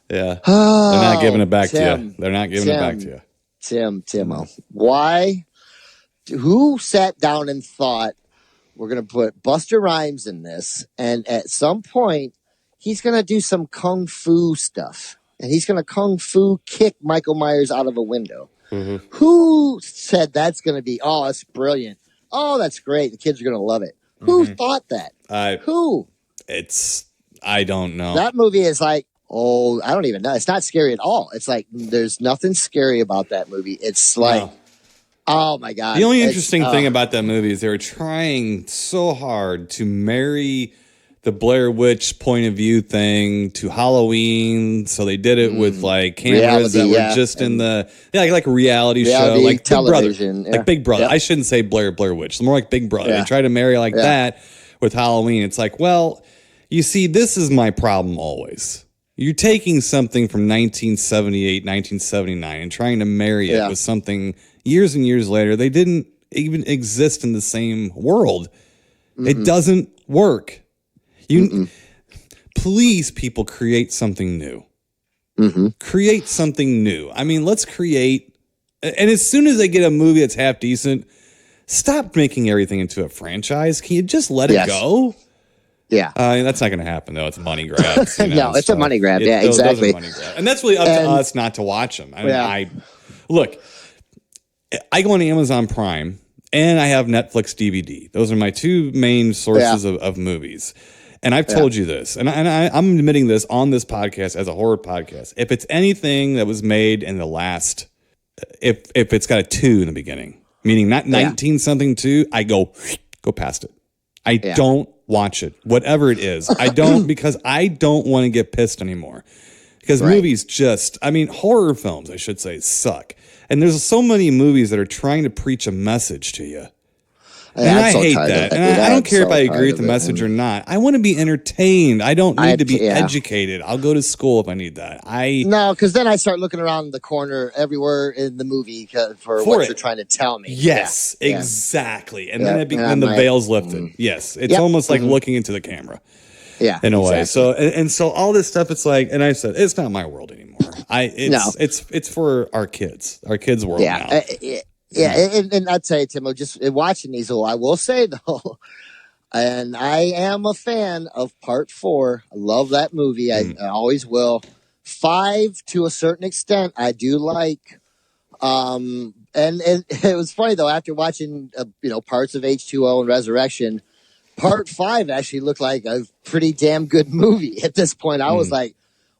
They're not giving it back to Tim, you. They're not giving it back to you. Timo, why? Who sat down and thought we're going to put Buster Rhymes in this, and at some point he's going to do some kung fu stuff, and he's going to kung fu kick Michael Myers out of a window? Mm-hmm. Who said that's going to be? Oh, that's brilliant. Oh, that's great. The kids are going to love it. Who thought that? Who? I don't know. That movie is like, oh, I don't even know. It's not scary at all. It's like, there's nothing scary about that movie. It's like, oh my God. The only interesting thing about that movie is they were trying so hard to marry the Blair Witch point of view thing to Halloween. So they did it with like cameras that were just in the, like a reality show, like television. Big Brother. Like Big Brother. I shouldn't say Blair Witch. More like Big Brother. Yeah. They try to marry like that with Halloween. It's like, well, you see, this is my problem always. You're taking something from 1978, 1979 and trying to marry it with something years and years later. They didn't even exist in the same world. It doesn't work. Please, people, create something new. Create something new. I mean, let's create. And as soon as they get a movie that's half decent, stop making everything into a franchise. Can you just let it go? Yeah. That's not going to happen, though. It's money grabs. No, it's a money grab. Yeah, exactly. Those are money grabs. And that's really up to us not to watch them. I mean, look, I go on Amazon Prime and I have Netflix DVD. Those are my two main sources of movies. And I've told you this, and I'm admitting this on this podcast as a horror podcast. If it's anything that was made in the last, if it's got a 2 in the beginning, meaning not 19 something 2, I go past it. I don't watch it, whatever it is. I don't, because I don't want to get pissed anymore. Because movies horror films, I should say, suck. And there's so many movies that are trying to preach a message to you. And I hate that. And I don't care if I agree with the message or not. I want to be entertained. I don't need to be educated. I'll go to school if I need that. No, because then I start looking around the corner everywhere in the movie for what you're trying to tell me. Yes, exactly. And then the veil's lifted. Yes, it's almost like looking into the camera. Yeah, in a way. So so all this stuff, it's like, and I said, it's not my world anymore. It's for our kids' world now. And I'd say, Timo, just watching these, I will say, though, and I am a fan of Part 4. I love that movie. I always will. 5, to a certain extent, I do like. And it was funny, though, after watching, parts of H2O and Resurrection, Part 5 actually looked like a pretty damn good movie. At this point, I was like,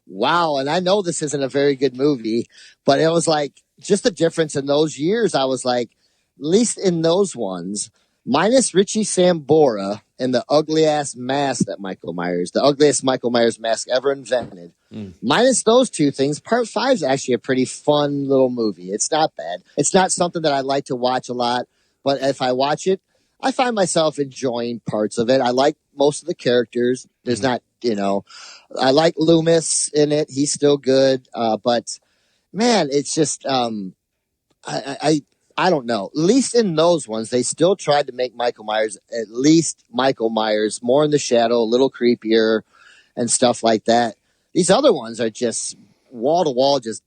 wow. And I know this isn't a very good movie, but it was like, just the difference in those years, I was like, at least in those ones, minus Richie Sambora and the ugly-ass mask that the ugliest Michael Myers mask ever invented, minus those two things, Part 5 is actually a pretty fun little movie. It's not bad. It's not something that I like to watch a lot, but if I watch it, I find myself enjoying parts of it. I like most of the characters. There's not, I like Loomis in it. He's still good, but... Man, it's just I don't know. At least in those ones, they still tried to make Michael Myers more in the shadow, a little creepier, and stuff like that. These other ones are just wall to wall. Just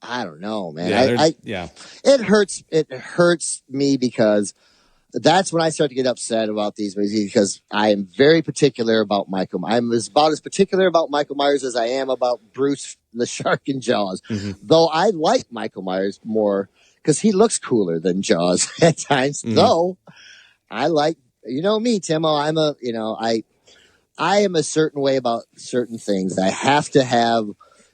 I don't know, man. It hurts. It hurts me because that's when I start to get upset about these movies because I am very particular about Michael. I'm about as particular about Michael Myers as I am about Bruce the Shark in Jaws. Though I like Michael Myers more because he looks cooler than Jaws at times. Though I like, me, Timo. I am a certain way about certain things. I have to have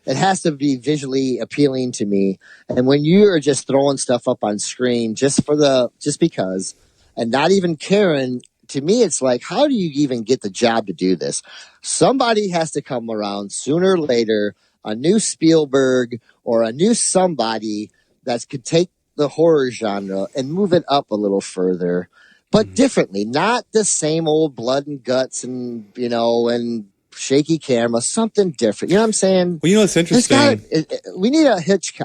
it has to be visually appealing to me. And when you are just throwing stuff up on screen just because, and not even caring, to me, it's like, how do you even get the job to do this? Somebody has to come around sooner or later, a new Spielberg or a new somebody that could take the horror genre and move it up a little further, but differently, not the same old blood and guts and, and shaky camera, something different. You know what I'm saying? Well, what's interesting? We need a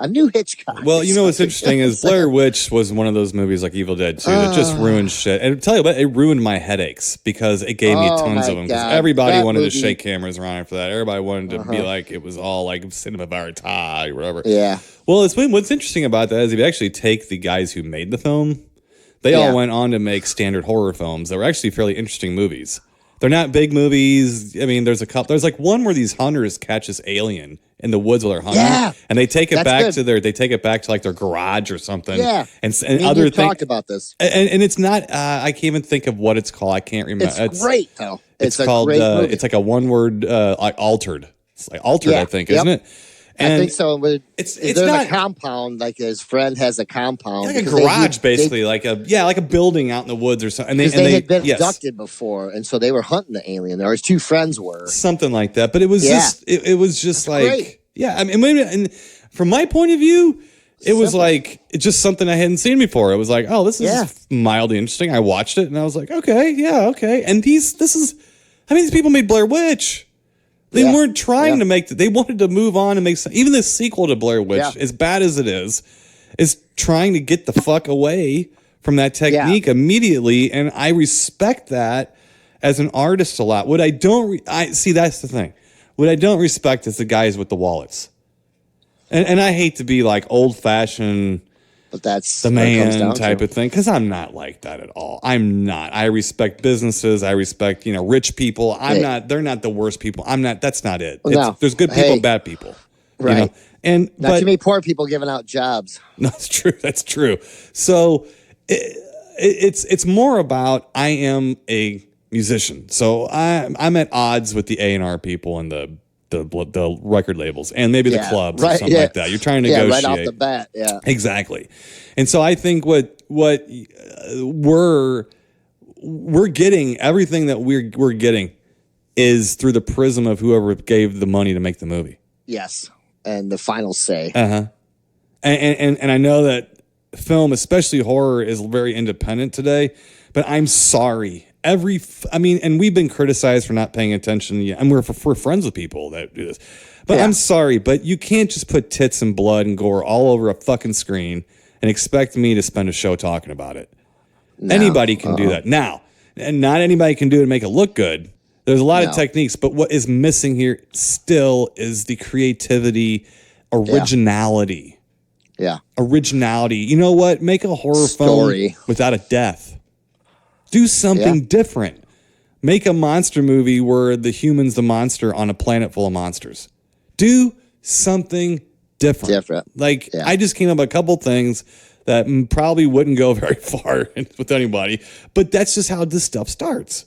new Hitchcock. Well, what's interesting is Blair Witch was one of those movies like Evil Dead 2 that just ruined shit. And I'll tell you what, it ruined my headaches because it gave me tons of them. Because everybody wanted to shake cameras around after that. Everybody wanted to be like, it was all like cinema verite or whatever. Yeah. Well, what's interesting about that is if you actually take the guys who made the film, they all went on to make standard horror films that were actually fairly interesting movies. They're not big movies. I mean, there's a couple. There's like one where these hunters catch this alien in the woods while they're hunting, and they take it back to like their garage or something. Yeah, and other things. Talked about this, and it's not. I can't even think of what it's called. I can't remember. It's great though. It's called. Great movie. It's like a one word like Altered. It's like Altered, I think, isn't it? And I think so. It's there's not a compound, like his friend has a compound, like a garage, basically, like a building out in the woods or something. And they had been abducted before, and so they were hunting the alien. Or his two friends were something like that. But it was just it was just like great. I mean, and from my point of view, it was like it's just something I hadn't seen before. It was like, oh, this is mildly interesting. I watched it and I was like, okay. And these people made Blair Witch. They weren't trying to make they wanted to move on and make some, even the sequel to Blair Witch, as bad as it is trying to get the fuck away from that technique immediately. And I respect that as an artist a lot. What I don't, see, that's the thing. What I don't respect is the guys with the wallets. And I hate to be like old fashioned, but that's the man type of thing, because I'm not like that at all. I'm not. I respect businesses. I respect, rich people. They're not the worst people. I'm not. That's not it. There's good people, bad people. Right. And not too many poor people giving out jobs. No, that's true. That's true. So it's more about I am a musician. So I'm at odds with the A&R people and the record labels and maybe the clubs or something like that. You're trying to negotiate. Right off the bat. Yeah. Exactly. And so I think what we're getting, everything that we're getting is through the prism of whoever gave the money to make the movie. Yes. And the final say. Uh-huh. And I know that film, especially horror, is very independent today, but I'm sorry. And we've been criticized for not paying attention, and we're friends with people that do this. But I'm sorry, but you can't just put tits and blood and gore all over a fucking screen and expect me to spend a show talking about it. No. Anybody can do that. Now, and not anybody can do it and make it look good. There's a lot of techniques, but what is missing here still is the creativity, originality. Yeah. Originality. You know what? Make a horror film without a death. Do something different. Make a monster movie where the human's the monster on a planet full of monsters. Do something different. I just came up with a couple things that probably wouldn't go very far with anybody, but that's just how this stuff starts.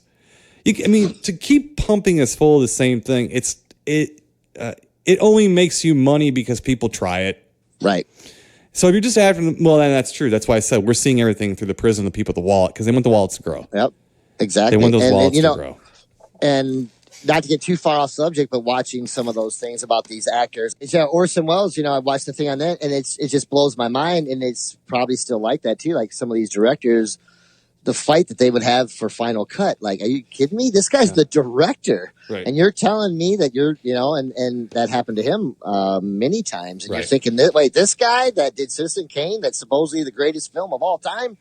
To keep pumping us full of the same thing, it only makes you money because people try it. Right. So if you're just after them, well, then that's true. That's why I said we're seeing everything through the prism of the people with the wallet, because they want the wallets to grow. Yep, exactly. They want those wallets to grow. And not to get too far off subject, but watching some of those things about these actors. Orson Welles, I watched the thing on that, and it just blows my mind, and it's probably still like that too. Like some of these directors, the fight that they would have for Final Cut. Like, are you kidding me? This guy's the director. Right. And you're telling me that you're, and that happened to him many times. And you're thinking, wait, this guy that did Citizen Kane, that's supposedly the greatest film of all time,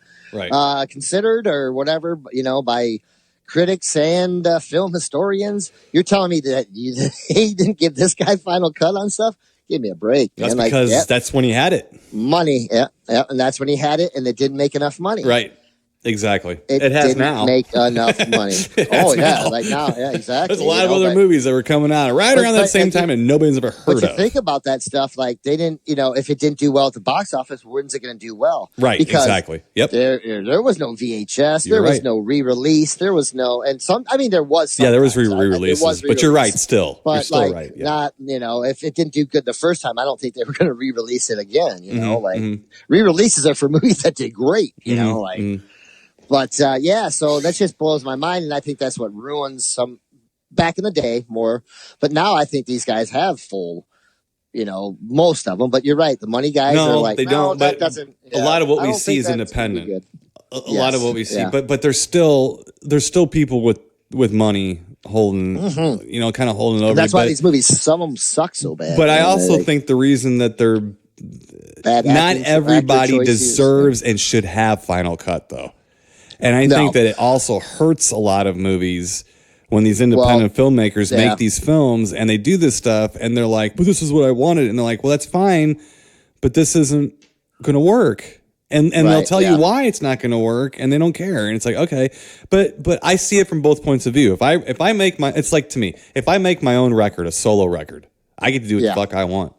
considered or whatever, by critics and film historians, you're telling me that he didn't give this guy Final Cut on stuff? Give me a break, man. That's because that's when he had it. Money, and that's when he had it, and it didn't make enough money. Right. Exactly. it It has didn't now. make enough money. Oh yeah, like now, yeah, exactly. There's a lot you of know, other but- movies that were coming out right But- around that but same if you- time and nobody's ever But heard you of. think about that stuff, like they didn't, if it didn't do well at the box office, when's it going to do well? Right, Because exactly. Yep. There was no VHS, You're there was right. no re-release, there was no, and some. I mean, there was. Yeah, there was sometimes. re-releases, but you're right still. You're But still like, right. Yeah. not if it didn't do good the first time, I don't think they were going to re-release it again. Mhm. Re-releases are for movies that did great. Mhm. But yeah, so that just blows my mind, and I think that's what ruins some back in the day more. But now I think these guys have full, most of them. But you're right, the money guys No, are like, they no, don't, that but doesn't. a lot of what I we don't see think is that's gonna be independent. good. A lot of Yes, what we see, yeah. but there's still people with money holding, kind of holding over. And that's but, why these movies, some of them suck so bad. but I man. also They- think the reason that they're bad not acting- everybody actor choices. deserves and should have Final Cut though. And I No. think that it also hurts a lot of movies when these independent filmmakers yeah. make these films and they do this stuff and they're like, but this is what I wanted. And they're like, well, that's fine, but this isn't going to work. And they'll Right, tell yeah. you why it's not going to work and they don't care. And it's like, okay, but I see it from both points of view. If I make it's like to me, if I make my own record, a solo record, I get to do what Yeah. the fuck I want.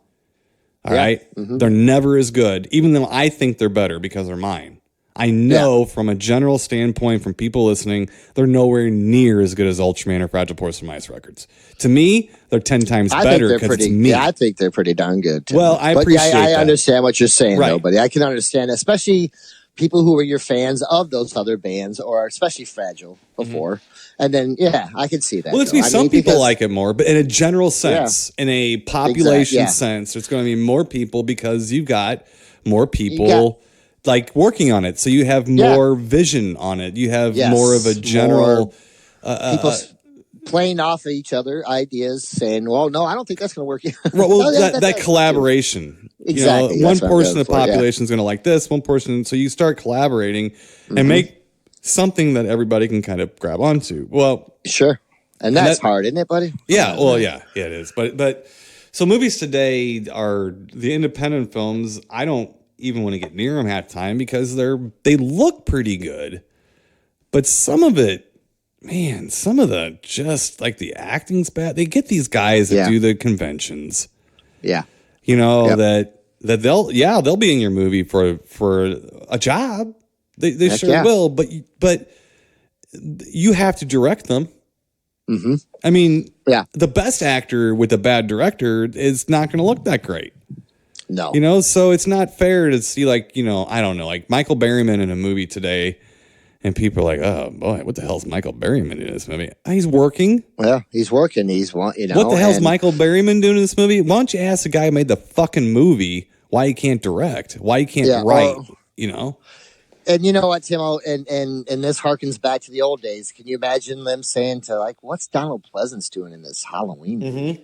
All Yeah. right. Mhm. They're never as good, even though I think they're better because they're mine. I know from a general standpoint, from people listening, they're nowhere near as good as Ultraman or Fragile Porcelain Mice records. To me, they're 10 times I think better they're because it's pretty. me. Yeah, I think they're pretty darn good. Too. Well, I But appreciate I that. understand what you're saying, Right. though, buddy. I can understand, especially people who were your fans of those other bands, or especially Fragile before. And then, I can see that. Mm-hmm. Well, it's though. me. I Some mean, people because- like it more, but in a general sense, in a population yeah. sense, there's going to be more people because you've got more people like working on it. So you have more vision on it. You have Yes, more of a general. people playing off of each other ideas, saying, "Well, no, I don't think that's going to work." Well, No, that that's collaboration. Exactly, You know, one that's what I'm portion going of the for, yeah. population is going to like this, one portion. So you start collaborating and make something that everybody can kind of grab onto. Well, Sure, and that's that- hard, isn't it, buddy? yeah, well, yeah, it is. But so movies today are the independent films. I don't even want to get near them half the time because they look pretty good, but some of it, man, some of the just like the acting's bad. They get these guys that Yeah. do the conventions. Yeah, You know, Yep. that they'll be in your movie for a job. They Heck sure yeah. will, but you have to direct them. hmm I mean, yeah, the best actor with a bad director is not going to look that great. no, You know, so it's not fair to see like, I don't know, like Michael Berryman in a movie today and people are like, "Oh boy, what the hell's Michael Berryman in this movie?" He's working. well, he's working. What the hell's and- Michael Berryman doing in this movie? Why don't you ask the guy who made the fucking movie why he can't direct? Why he can't Yeah, write? or- And you know what, Timo, and this harkens back to the old days. Can you imagine them saying to like, "What's Donald Pleasance doing in this Halloween movie?" You know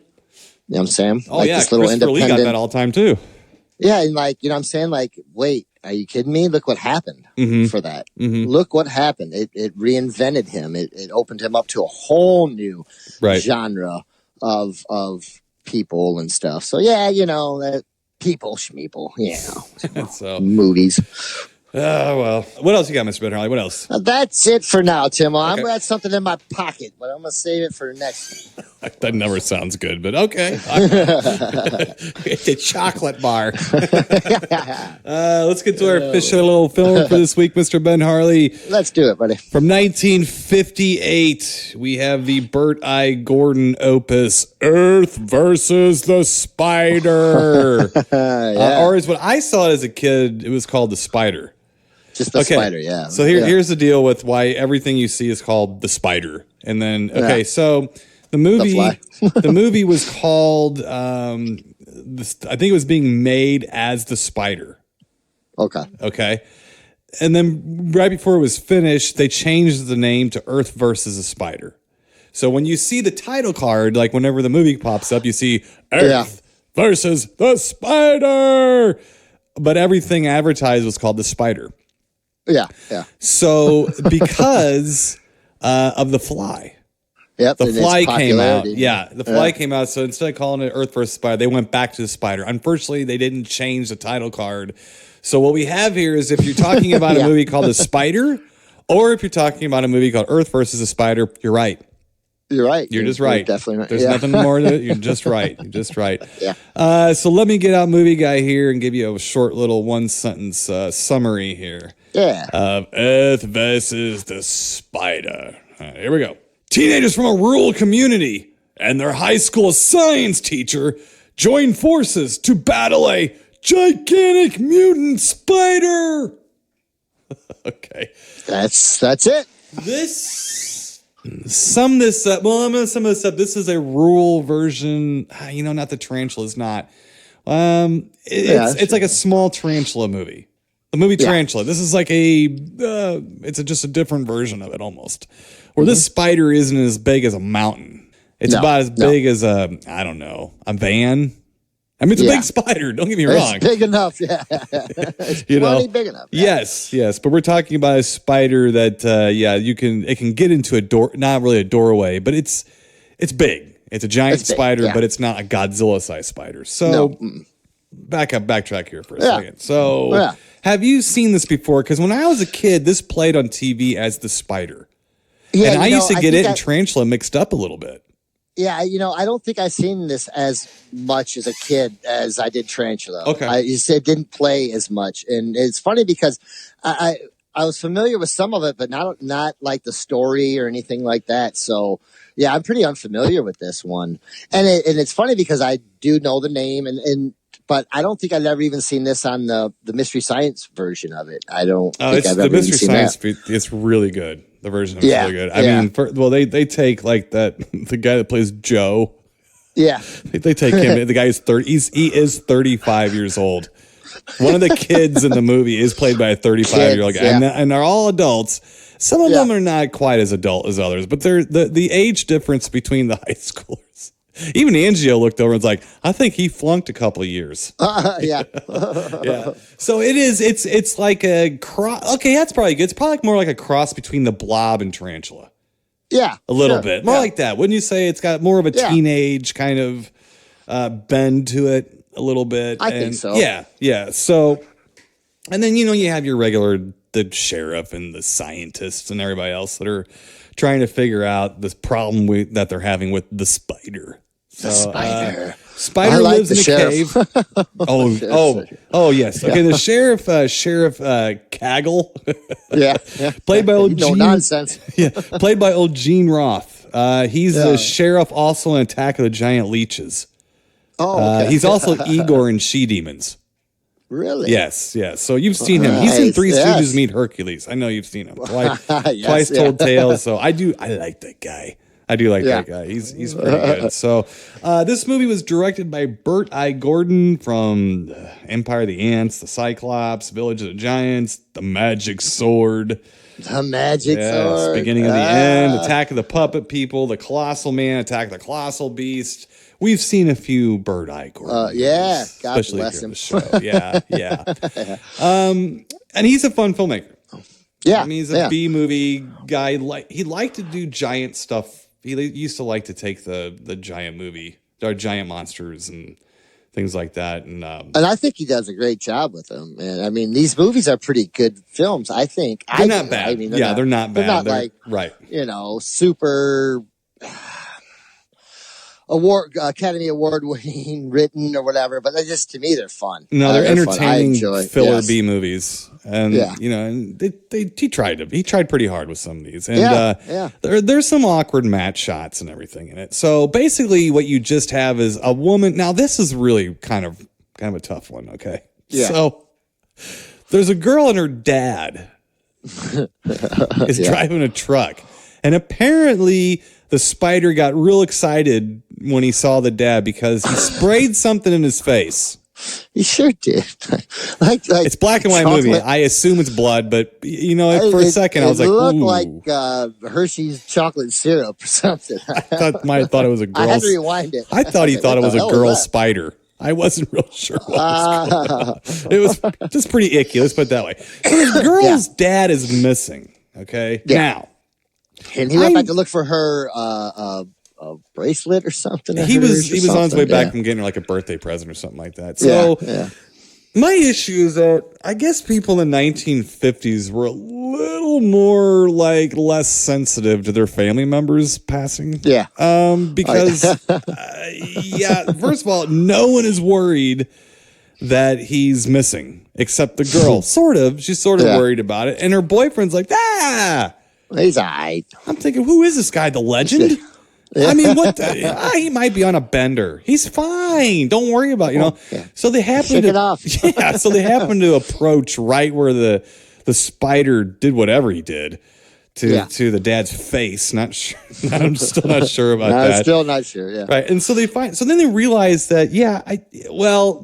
what I'm saying? Oh like yeah, this little Christopher Lee got independent. that all the time too. Yeah, and like you know what I'm saying? Like, wait, are you kidding me? Look what happened Mhm. for that. Mhm. Look what happened. It reinvented him. It opened him up to a whole new Right. genre of people and stuff. So yeah, that people schmeeple, So, movies. well, what else you got, Mr. Ben Harley? What else? That's it for now, Timo. Okay. I've got something in my pocket, but I'm gonna save it for next week. That never sounds good, but okay. It's a chocolate bar. Let's get to our official little film for this week, Mr. Ben Harley. Let's do it, buddy. From 1958, we have the Burt I. Gordon opus, Earth versus the Spider. Or as what I saw it as a kid, it was called The Spider. Just the spider, yeah. So here's the deal with why everything you see is called The Spider. And then, okay, Yeah. so the movie, Fly. the movie was called, I think it was being made as The Spider. Okay. Okay. And then right before it was finished, they changed the name to Earth versus a Spider. So when you see the title card, like whenever the movie pops up, you see Earth versus the Spider. But everything advertised was called The Spider. Yeah. So because of The Fly. Yep. The and its Fly came out. popularity. Yeah, The Fly came out. So instead of calling it Earth versus Spider, they went back to The Spider. Unfortunately, they didn't change the title card. So what we have here is if you're talking about a Yeah. movie called The Spider Or if you're talking about a movie called Earth versus the Spider, you're right. You're right. You're just right. Definitely right. There's nothing more to it. You're just right. You're just right. Yeah. So let me get out movie guy here and give you a short little one sentence summary here. Yeah. Of Earth versus the Spider. All right, here we go. Teenagers from a rural community and their high school science teacher join forces to battle a gigantic mutant spider. Okay. That's it. Sum this up. Well, I'm going to sum this up. This is a rural version. Not the tarantula's not. It's like a small tarantula movie. The movie Tarantula. This is like just a different version of it almost. Where this spider isn't as big as a mountain. It's about as big as a van. I mean, it's a big spider. Don't get me wrong. It's big enough, yeah. It's plenty big enough. Yeah. Yes. But we're talking about a spider that, it can get into a door, not really a doorway, but it's big. It's a giant spider, but it's not a Godzilla-sized spider. So, backtrack here for a second. So, have you seen this before? Because when I was a kid, this played on TV as the spider. Yeah, and I used to get it and Tarantula mixed up a little bit. Yeah, I don't think I've seen this as much as a kid as I did Tarantula. Okay. It didn't play as much. And it's funny because I was familiar with some of it, but not like the story or anything like that. So, yeah, I'm pretty unfamiliar with this one. And it's funny because I do know the name, but I don't think I've ever even seen this on the Mystery Science version of it. I don't think I've ever Mystery seen Science. that. It's really good. The version is really good. I mean, they take like the guy that plays Joe. Yeah, they take him. The guy is 30. He is 35 years old. One of the kids in the movie is played by a 35-year-old guy, and they're all adults. Some of them are not quite as adult as others, but they're the age difference between the high schoolers. Even Angio looked over and was like, I think he flunked a couple of years. Yeah. Yeah. So it is, it's like a cross. Okay, that's probably good. It's probably more like a cross between the Blob and Tarantula. Yeah. A little bit. More like that. Wouldn't you say it's got more of a teenage kind of bend to it a little bit? I think so. Yeah. So, and then, you have your the sheriff and the scientists and everybody else that are trying to figure out this problem that they're having with the spider. The spider. Spider lives in a cave. Oh, yes. Okay, the sheriff Kaggle. Yeah. Played by old Gene. No nonsense. Yeah, played by old Gene Roth. He's the sheriff also in Attack of the Giant Leeches. Oh, okay. He's also Igor in She-Demons. Really? Yes. So you've seen him. He's in Three Stooges Meet Hercules. I know you've seen him. Twice Told Tales. So I like that guy. I do like that guy. He's pretty good. So this movie was directed by Burt I. Gordon from Empire of the Ants, The Cyclops, Village of the Giants, The Magic Sword. The Magic Sword. Beginning of the End, Attack of the Puppet People, The Colossal Man, Attack of the Colossal Beast. We've seen a few Burt I. Gordon movies, God especially bless here him. on the show. And he's a fun filmmaker. Yeah. I mean, he's a B movie guy. He liked to do giant stuff. He used to like to take the giant movie, or giant monsters and things like that. And I think he does a great job with them. And I mean, these movies are pretty good films, I think. They're not bad. I mean, they're not bad. They're not like, super Academy Award winning written or whatever, but to me they're fun. No, they're entertaining filler yes. B movies, and and he tried pretty hard with some of these, and there's some awkward matte shots and everything in it. So basically, what you just have is a woman. Now this is really kind of a tough one. Okay, so there's a girl and her dad is driving a truck, and apparently the spider got real excited when he saw the dad because he sprayed something in his face. He sure did. like it's black and white movie. I assume it's blood, but for a second I was like, "It looked like Hershey's chocolate syrup or something." I thought it was a girl. I had to rewind it. I thought he thought it was a girl spider. I wasn't real sure what was going on. It was just pretty icky. Let's put it that way. So the girl's dad is missing. Okay, now. And he went back to look for her a bracelet or something. He was on his way back from getting her like a birthday present or something like that. So my issue is that I guess people in the 1950s were a little little more like less sensitive to their family members passing. Yeah. Because yeah, first of all, no one is worried that he's missing except the girl. She's sort of worried about it, and her boyfriend's like, He's all right. I'm thinking, who is this guy? The legend? I mean, what? He might be on a bender. He's fine. Don't worry about it, Yeah. So they happen Shake to it off. Yeah. So they happen to approach right where the spider did whatever he did to the dad's face. Not sure. I'm still not sure about that. I'm still not sure. Yeah. Right. And so then they realize that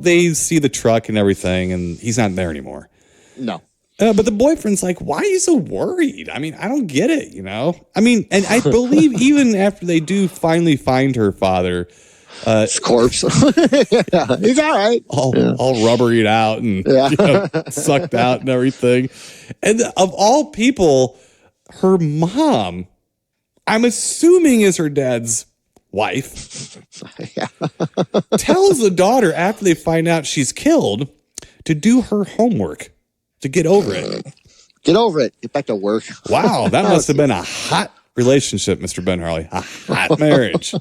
they see the truck and everything, and he's not there anymore. No. But the boyfriend's like, why are you so worried? I mean, I don't get it, I mean, and I believe even after they do finally find her father, His corpse. He's all right. all rubberied out and sucked out and everything. And of all people, her mom, I'm assuming is her dad's wife, tells the daughter after they find out she's killed to do her homework. To get over it. Get over it. Get back to work. Wow, that must have been a hot relationship, Mr. Ben Harley. A hot marriage.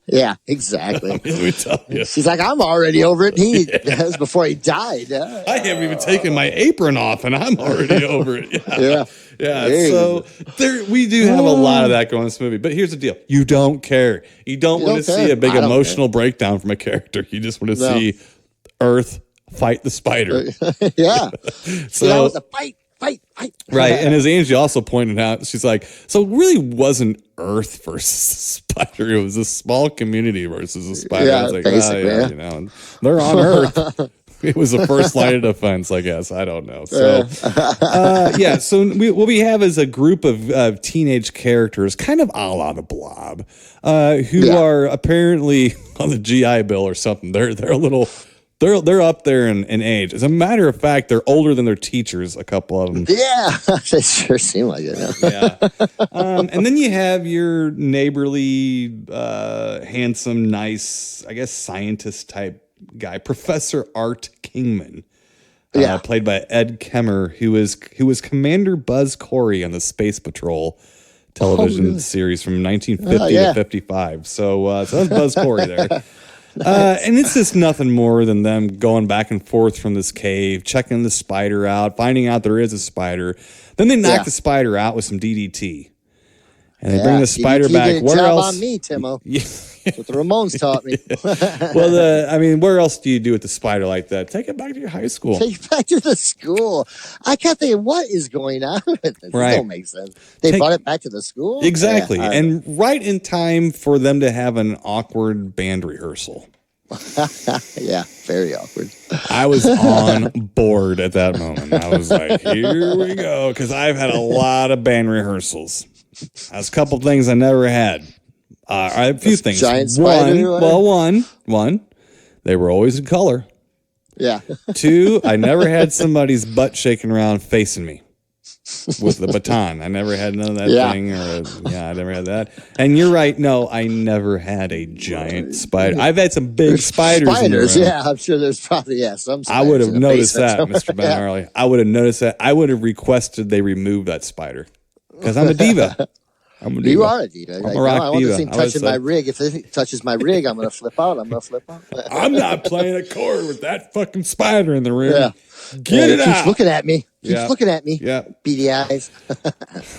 Yeah, exactly. Let me tell you. She's like, I'm already over it. That was before he died. I haven't even taken my apron off, and I'm already over it. Yeah. So we do have a lot of that going in this movie. But here's the deal. You don't care. You don't want to see a big emotional breakdown from a character. You just want to see Earth fight the spider. Yeah. So that was a fight. Right. And as Angie also pointed out, she's like, so it really wasn't Earth versus the spider. It was a small community versus a spider. Yeah, I was like, basically. and they're on Earth. It was the first line of defense, I guess. I don't know. So, so what we have is a group of teenage characters, kind of a la the Blob, who are apparently on the GI Bill or something. They're a little... They're up there in age. As a matter of fact, they're older than their teachers, a couple of them. Yeah, they sure seem like it. Yeah. And then you have your neighborly, handsome, nice, I guess, scientist type guy, Professor Art Kingman, played by Ed Kemmer, who was Commander Buzz Corey on the Space Patrol television series from 1950 to 55. So that's Buzz Corey there. And it's just nothing more than them going back and forth from this cave, checking the spider out, finding out there is a spider. Then they knock the spider out with some DDT. And they bring the spider DDT back. did a Where job else? On me, Timo. That's what the Ramones taught me. Well, where else do you do with the spider like that? Take it back to your high school. Take it back to the school. I kept thinking, what is going on with this? Right. This don't make sense. They brought it back to the school? Exactly. Yeah, and right in time for them to have an awkward band rehearsal. Yeah, very awkward. I was on board at that moment. I was like, here we go. Because I've had a lot of band rehearsals. There's a couple things I never had. I have a few things. Giant spider. One, they were always in color. Yeah. Two, I never had somebody's butt shaking around facing me with the baton. I never had none of that thing. I never had that. And you're right. No, I never had a giant spider. I've had some big spiders. I'm sure there's probably some. I would have noticed that, Mr. Ben Harley. I would have noticed that. I would have requested they remove that spider because I'm a diva. You are a diva. I'm a rock I want diva. to see him touching my rig. If it touches my rig, I'm going to flip out. I'm not playing a chord with that fucking spider in the room. Yeah. Get it out. Keeps looking at me. Yeah. Yeah. Beady eyes.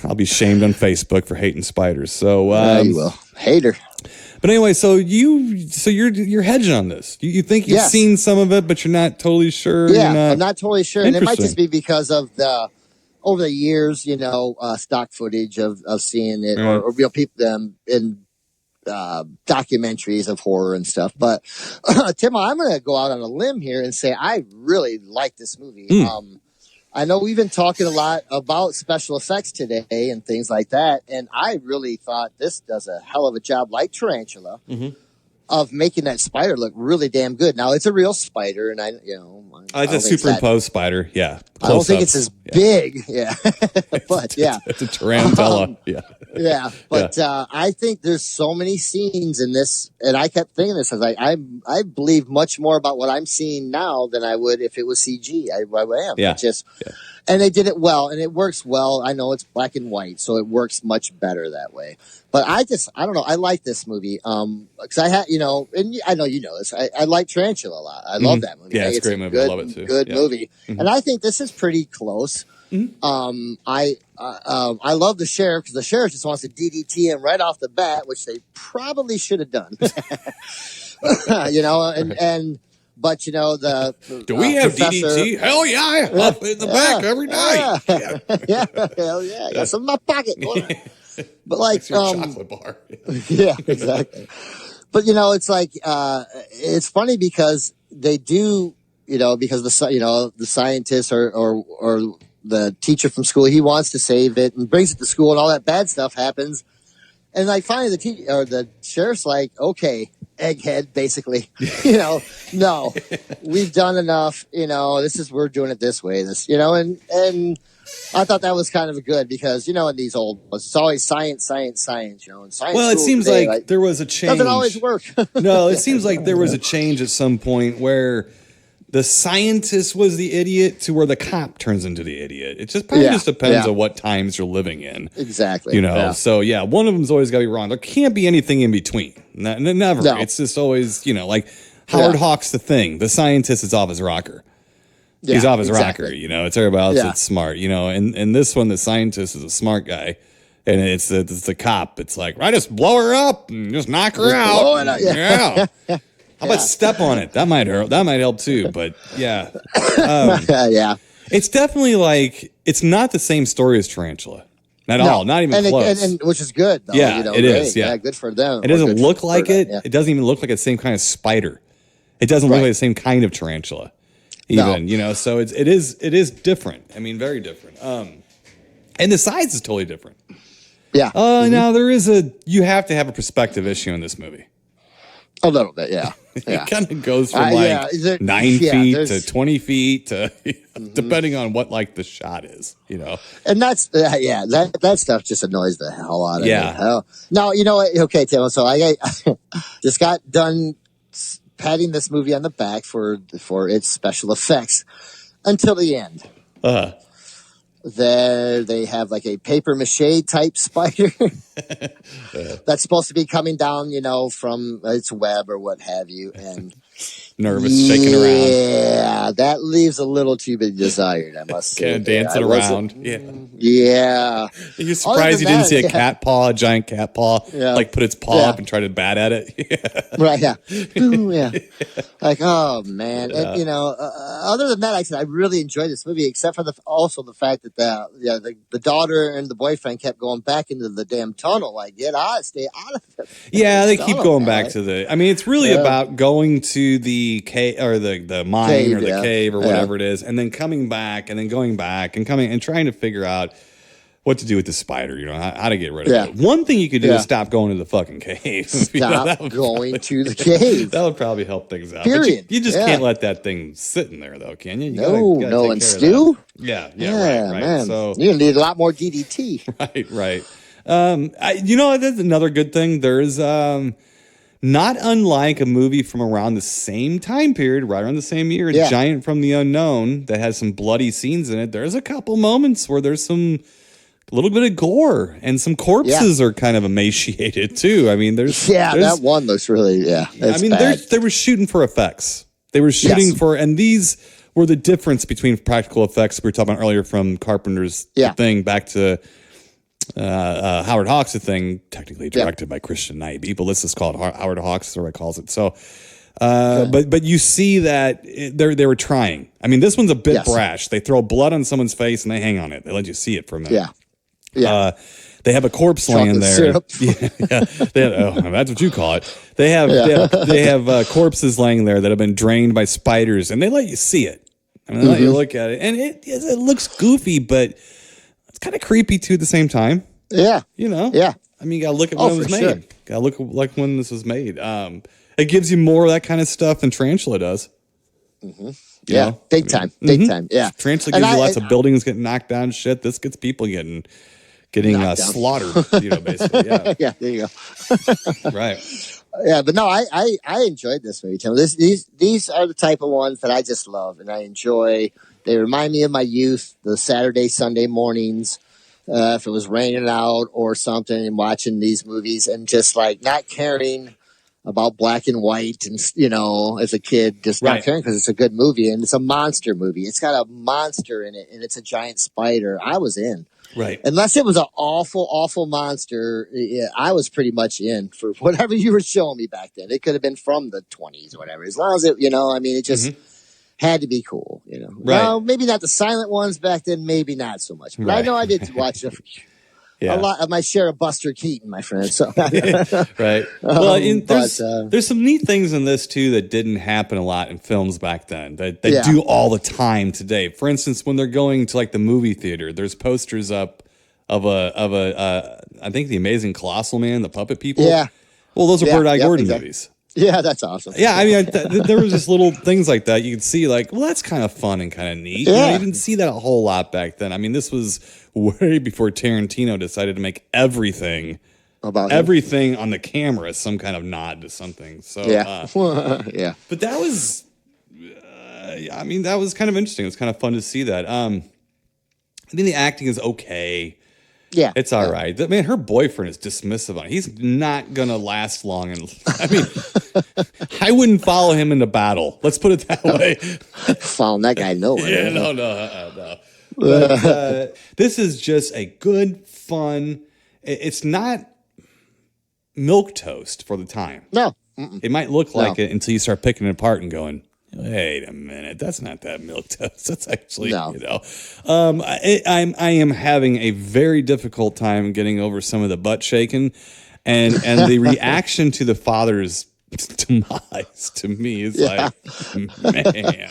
I'll be shamed on Facebook for hating spiders. So you will. Hater. But anyway, so you're hedging on this. You think you've seen some of it, but you're not totally sure. Yeah, I'm not totally sure, and it might just be because of over the years, stock footage of seeing it, or real people in documentaries of horror and stuff. But Tim, I'm going to go out on a limb here and say I really like this movie. I know we've been talking a lot about special effects today and things like that, and I really thought this does a hell of a job, like Tarantula, of making that spider look really damn good. Now it's a real spider, and it's a superimposed spider. Yeah, I don't think it's as big. Yeah, but it's a tarantula. Yeah, but I think there's so many scenes in this, and I kept thinking this. I was like, I believe much more about what I'm seeing now than I would if it was CG. I am. Yeah. And they did it well, and it works well. I know it's black and white, so it works much better that way. But I don't know. I like this movie. Because I had, and I know you know this. I like Tarantula a lot. I love that movie. Yeah, I it's think a great movie. I love it too. Good Yeah. movie. And I think this is pretty close. I love the sheriff because the sheriff just wants to DDT him right off the bat, which they probably should have done. But the Do we have professor, DDT? Hell yeah, I have it in the back every night. Yeah, hell yeah, I got some in my pocket. But like, It's your chocolate bar. yeah, exactly. But it's like it's funny because they do, because the scientist or the teacher from school, he wants to save it and brings it to school, and all that bad stuff happens. And like finally, the sheriff's like, okay, egghead, basically, no, we've done enough. We're doing it this way. And I thought that was kind of good because in these old, it's always science. And science. Well, it seems today, like there was a change. Doesn't always work. No, it seems like there was a change at some point where the scientist was the idiot to where the cop turns into the idiot. It just probably just depends on what times you're living in. Exactly. So yeah, one of them's always got to be wrong. There can't be anything in between. Never. No. It's just always, like Howard Hawks, the thing. The scientist is off his rocker. He's off his rocker. It's everybody else that's smart. And this one, the scientist is a smart guy. And it's the cop. It's like, I just blow her up and just knock her out. Blow it up, Yeah. How about step on it? That might hurt. That might help too. But yeah, yeah. it's definitely like it's not the same story as Tarantula at all. Not even close. And which is good. Though, Yeah, it is. Great. Yeah, good for them. It doesn't Good look for like them, it. yeah. It doesn't even look like the same kind of spider. It doesn't look like the same kind of tarantula. Even so it is different. I mean, very different. And the size is totally different. Yeah. Now you have to have a perspective issue in this movie. A little bit, yeah. It kind of goes from 9 feet to 20 feet to depending on what the shot is, And that's that stuff just annoys the hell out of me. Yeah. Now you know what? Okay, Tim. So I just got done patting this movie on the back for its special effects until the end. There they have like a paper mache type spider that's supposed to be coming down, from its web or what have you, and nervous, shaking around. Yeah, that leaves a little to be desired, I must say. Kind of dancing around. Yeah. You're surprised you didn't see a cat paw, a giant cat paw, put its paw up and try to bat at it. Right, yeah. Ooh, yeah. Like, oh, man. And, other than that, like I said, I really enjoyed this movie, except for also the fact that the daughter and the boyfriend kept going back into the damn tunnel. Like, stay out of it. Yeah, they keep going back to it's really about going to the cave or the mine or the cave or whatever it is, and then coming back and then going back and coming and trying to figure out what to do with the spider, how to get rid of it. One thing you could do is stop going to the fucking cave. Stop going to the cave. That would probably help things out. Period. But you just can't let that thing sit in there, though, can you? No, and stew? Yeah, right. Man. So you're going to need a lot more DDT. Right. That's another good thing. There's not unlike a movie from around the same time period, right around the same year, Giant from the Unknown, that has some bloody scenes in it. There's a couple moments where there's a little bit of gore and some corpses are kind of emaciated too. I mean, there's that one looks really they were shooting for effects. They were shooting for, and these were the difference between practical effects we were talking about earlier from Carpenter's thing back to Howard Hawks' thing, technically directed by Christian Nyby, but let's just call it Howard Hawks, is what I calls it. So, but you see that they were trying. I mean, this one's a bit brash. They throw blood on someone's face and they hang on it. They let you see it for a minute. Yeah. They have a corpse laying there. That's what you call it. They have corpses laying there that have been drained by spiders, and they let you see it. I mean, they let you look at it, and it looks goofy, but it's kind of creepy too at the same time. Yeah. Yeah. I mean, you gotta look at when it was made. Sure. Gotta look like when this was made. It gives you more of that kind of stuff than Tarantula does. Yeah, big time. Yeah, Tarantula gives you lots of buildings getting knocked down and shit. This gets people getting slaughtered, basically. Yeah. Yeah, there you go. Right. Yeah, but no, I enjoyed this movie, Tim. These are the type of ones that I just love and I enjoy. They remind me of my youth, the Saturday, Sunday mornings, if it was raining out or something, and watching these movies and just like not caring about black and white and as a kid, just not Right. caring because it's a good movie and it's a monster movie. It's got a monster in it and it's a giant spider. I was in. Right. Unless it was an awful, awful monster, yeah, I was pretty much in for whatever you were showing me back then. It could have been from the 20s or whatever. As long as it, it just had to be cool, Right. No, maybe not the silent ones back then, maybe not so much. But I Right. know I did watch Yeah. a lot of my share of Buster Keaton, my friend. So Right. Well, but, there's some neat things in this too that didn't happen a lot in films back then that Yeah. do all the time today. For instance, when they're going to like the movie theater, there's posters up of I think the Amazing Colossal Man, the Puppet People. Yeah. Well, those are Yeah, Bird Eye yep, Gordon exactly. movies. yeah, that's awesome. Yeah, I mean, there was just little things like that you could see, like, well, that's kind of fun and kind of neat. Yeah. You didn't see that a whole lot back then. I mean, this was way before Tarantino decided to make everything About him. on the camera some kind of nod to something. So, Yeah. Yeah. but that was, I mean, that was kind of interesting. It was kind of fun to see that. I mean, the acting is okay. Yeah. It's all right. Man, her boyfriend is dismissive on it. He's not going to last long. And I mean, I wouldn't follow him into battle. Let's put it that way. Found that guy nowhere. Yeah, no. But this is just a good, fun. It's not milk toast for the time. No. It might look like No. it until you start picking it apart and going, wait a minute, that's not that milk toast. That's actually, No. I am having a very difficult time getting over some of the butt shaking and the reaction to the father's demise to me is like, man.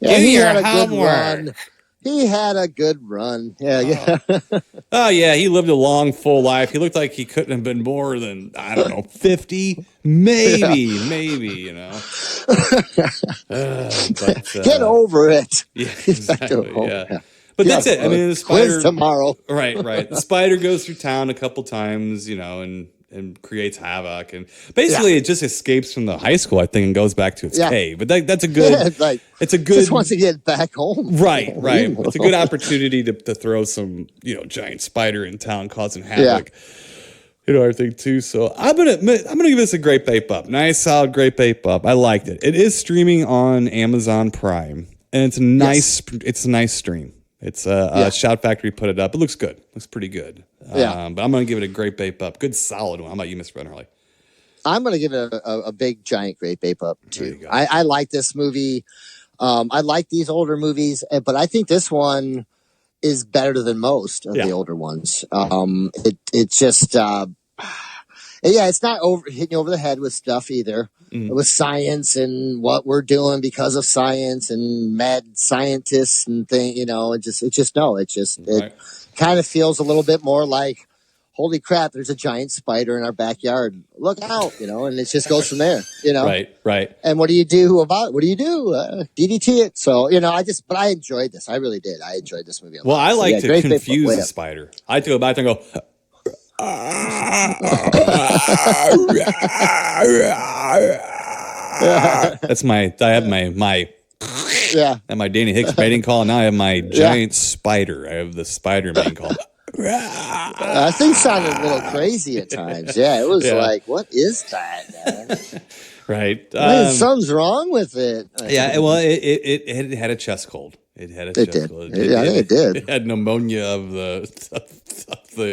Yeah, Do he your had a good homework. run. He had a good run. Yeah. Oh, yeah, he lived a long, full life. He looked like he couldn't have been more than, I don't know, 50? Maybe, Get over it. Yeah, Get back to exactly, home. yeah. But that's it. I mean, the spider... Quiz tomorrow. Right. The spider goes through town a couple times, and creates havoc. And basically, it just escapes from the high school, I think, and goes back to its Yeah. cave. But that's a good... Yeah, like, it's a good... just wants to get back home. Right. It's a good opportunity to throw some, giant spider in town causing havoc. I think too. So I'm gonna give this a great bape up. Nice, solid, great bape up. I liked it. It is streaming on Amazon Prime, and it's a nice stream. It's Shout Factory put it up. It looks good. Looks pretty good. Yeah. But I'm gonna give it a great bape up. Good, solid one. How about you, Mr. Brent Harley? I'm going to give it a big, giant, great bape up, There you too. go. I like this movie. I like these older movies, but I think this one is better than most of the older ones. It's just... it's not hitting you over the head with stuff either. With science and what we're doing because of science and mad scientists and thing, it kind of feels a little bit more like, holy crap, there's a giant spider in our backyard. Look out, and it just goes from there, Right. And what do you do about it? What do you do? DDT it. So, but I enjoyed this. I really did. I enjoyed this movie a lot. Well, I So, like to great bape up. confuse Way the up. spider. I have to go back there and go. That's I have my Yeah. and my Danny Hicks mating call. Now I have my giant spider. I have the spider mating call. Things sounded a little crazy at times. Yeah, it was Yeah. like, what is that? Right. Something's wrong with it. Yeah. Well, it had a chest cold. It had a It chest did. cold. Yeah, I think it did. It had pneumonia of the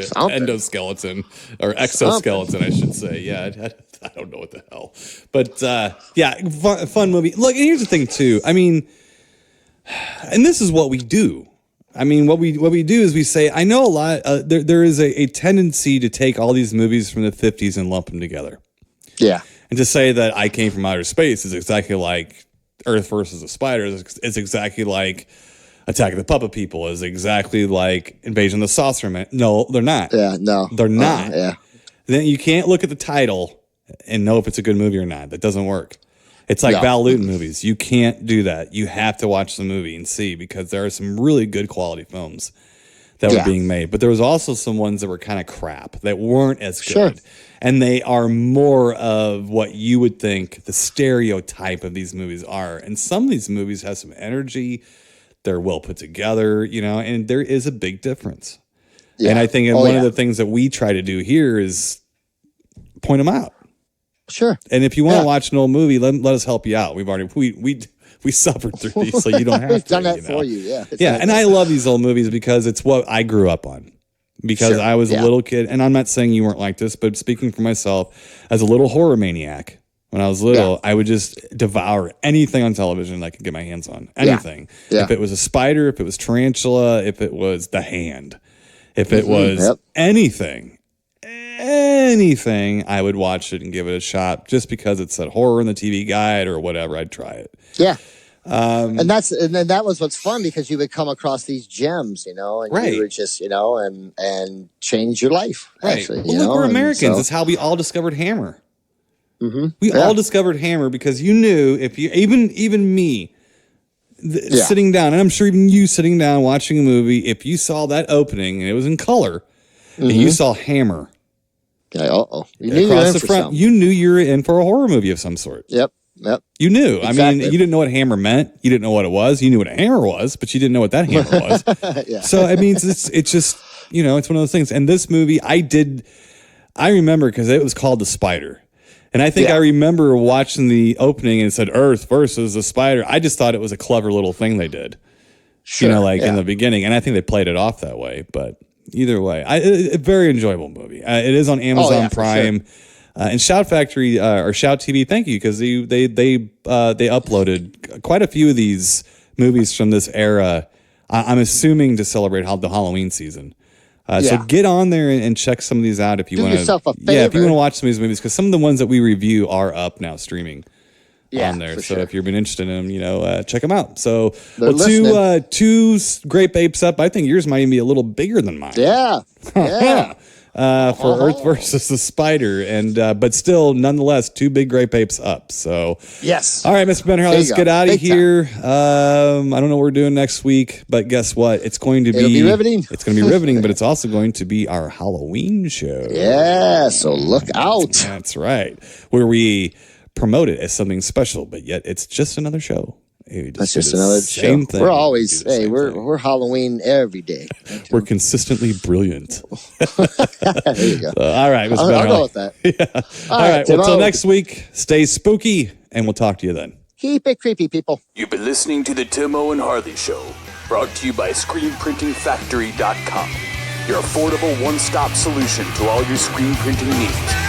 Something. endoskeleton or exoskeleton, I should say. Yeah. It had, I don't know what the hell, but fun movie. Look, and here's the thing too. I mean, and this is what we do. I mean, what we do is we say, I know a lot. There is a tendency to take all these movies from the 50s and lump them together. Yeah. And to say that I Came from Outer Space is exactly like Earth versus the Spiders. It's exactly like Attack of the Puppet People. Is exactly like Invasion of the Saucer Man. No, they're not. Yeah. No. They're not. Yeah. Then you can't look at the title and know if it's a good movie or not. That doesn't work. It's like No. Val Lewton movies. You can't do that. You have to watch the movie and see, because there are some really good quality films that were being made, but there was also some ones that were kind of crap that weren't as good. Sure. And they are more of what you would think the stereotype of these movies are. And some of these movies have some energy. They're well put together, you know, and there is a big difference. Yeah. And I think one of the things that we try to do here is point them out. Sure. And if you want to watch an old movie, let us help you out. We've already we suffered through these, so you don't have We've to. done that for you. Yeah. Yeah, and I love these old movies because it's what I grew up on. Because I was a little kid, and I'm not saying you weren't like this, but speaking for myself, as a little horror maniac, when I was little, I would just devour anything on television I could get my hands on. Anything. Yeah. If it was a spider, if it was tarantula, if it was The Hand, if it was anything, I would watch it and give it a shot just because it said horror in the TV guide or whatever. I'd try it. Yeah. And then that was what's fun because you would come across these gems, you know, and you would just, you know, and change your life. Actually, well, look, we're Americans. That's how we all discovered Hammer. We all discovered Hammer because you knew if you even me sitting down, and I'm sure even you sitting down watching a movie, if you saw that opening and it was in color, and you saw Hammer, you knew you were in across the for front, something. you knew you were in for a horror movie of some sort. Yep. You knew. Exactly. I mean, you didn't know what Hammer meant. You didn't know what it was. You knew what a hammer was, but you didn't know what that hammer was. So I mean, it's just, you know, it's one of those things. And this movie, I remember because it was called The Spider. And I think I remember watching the opening and it said Earth versus the Spider. I just thought it was a clever little thing they did. Sure, you know, like in the beginning. And I think they played it off that way. But either way, a very enjoyable movie. It is on Amazon Prime. And Shout Factory or Shout TV, thank you, because they uploaded quite a few of these movies from this era. I'm assuming to celebrate the Halloween season. So get on there and check some of these out if you want to. Do yourself a favor. Yeah, if you want to watch some of these movies, because some of the ones that we review are up now streaming on there. So if you've been interested in them, you know, check them out. So two Great Apes Up. I think yours might even be a little bigger than mine. Yeah. For Earth versus the Spider, and but still, nonetheless, two big Great Apes Up. So yes. All right, Mr. Ben Harley, let's get out of here. I don't know what we're doing next week, but guess what? It'll be riveting. It's going to be riveting, but it's also going to be our Halloween show. Yeah, so look out. That's right, where we promote it as something special, but yet it's just another show. That's just another show. Thing. We're always we're Halloween every day. We're consistently brilliant. There you go. All right, I'll go with that. All right. Well, until next week, stay spooky, and we'll talk to you then. Keep it creepy, people. You've been listening to the Timo and Harley Show, brought to you by ScreenPrintingFactory.com, your affordable one-stop solution to all your screen printing needs.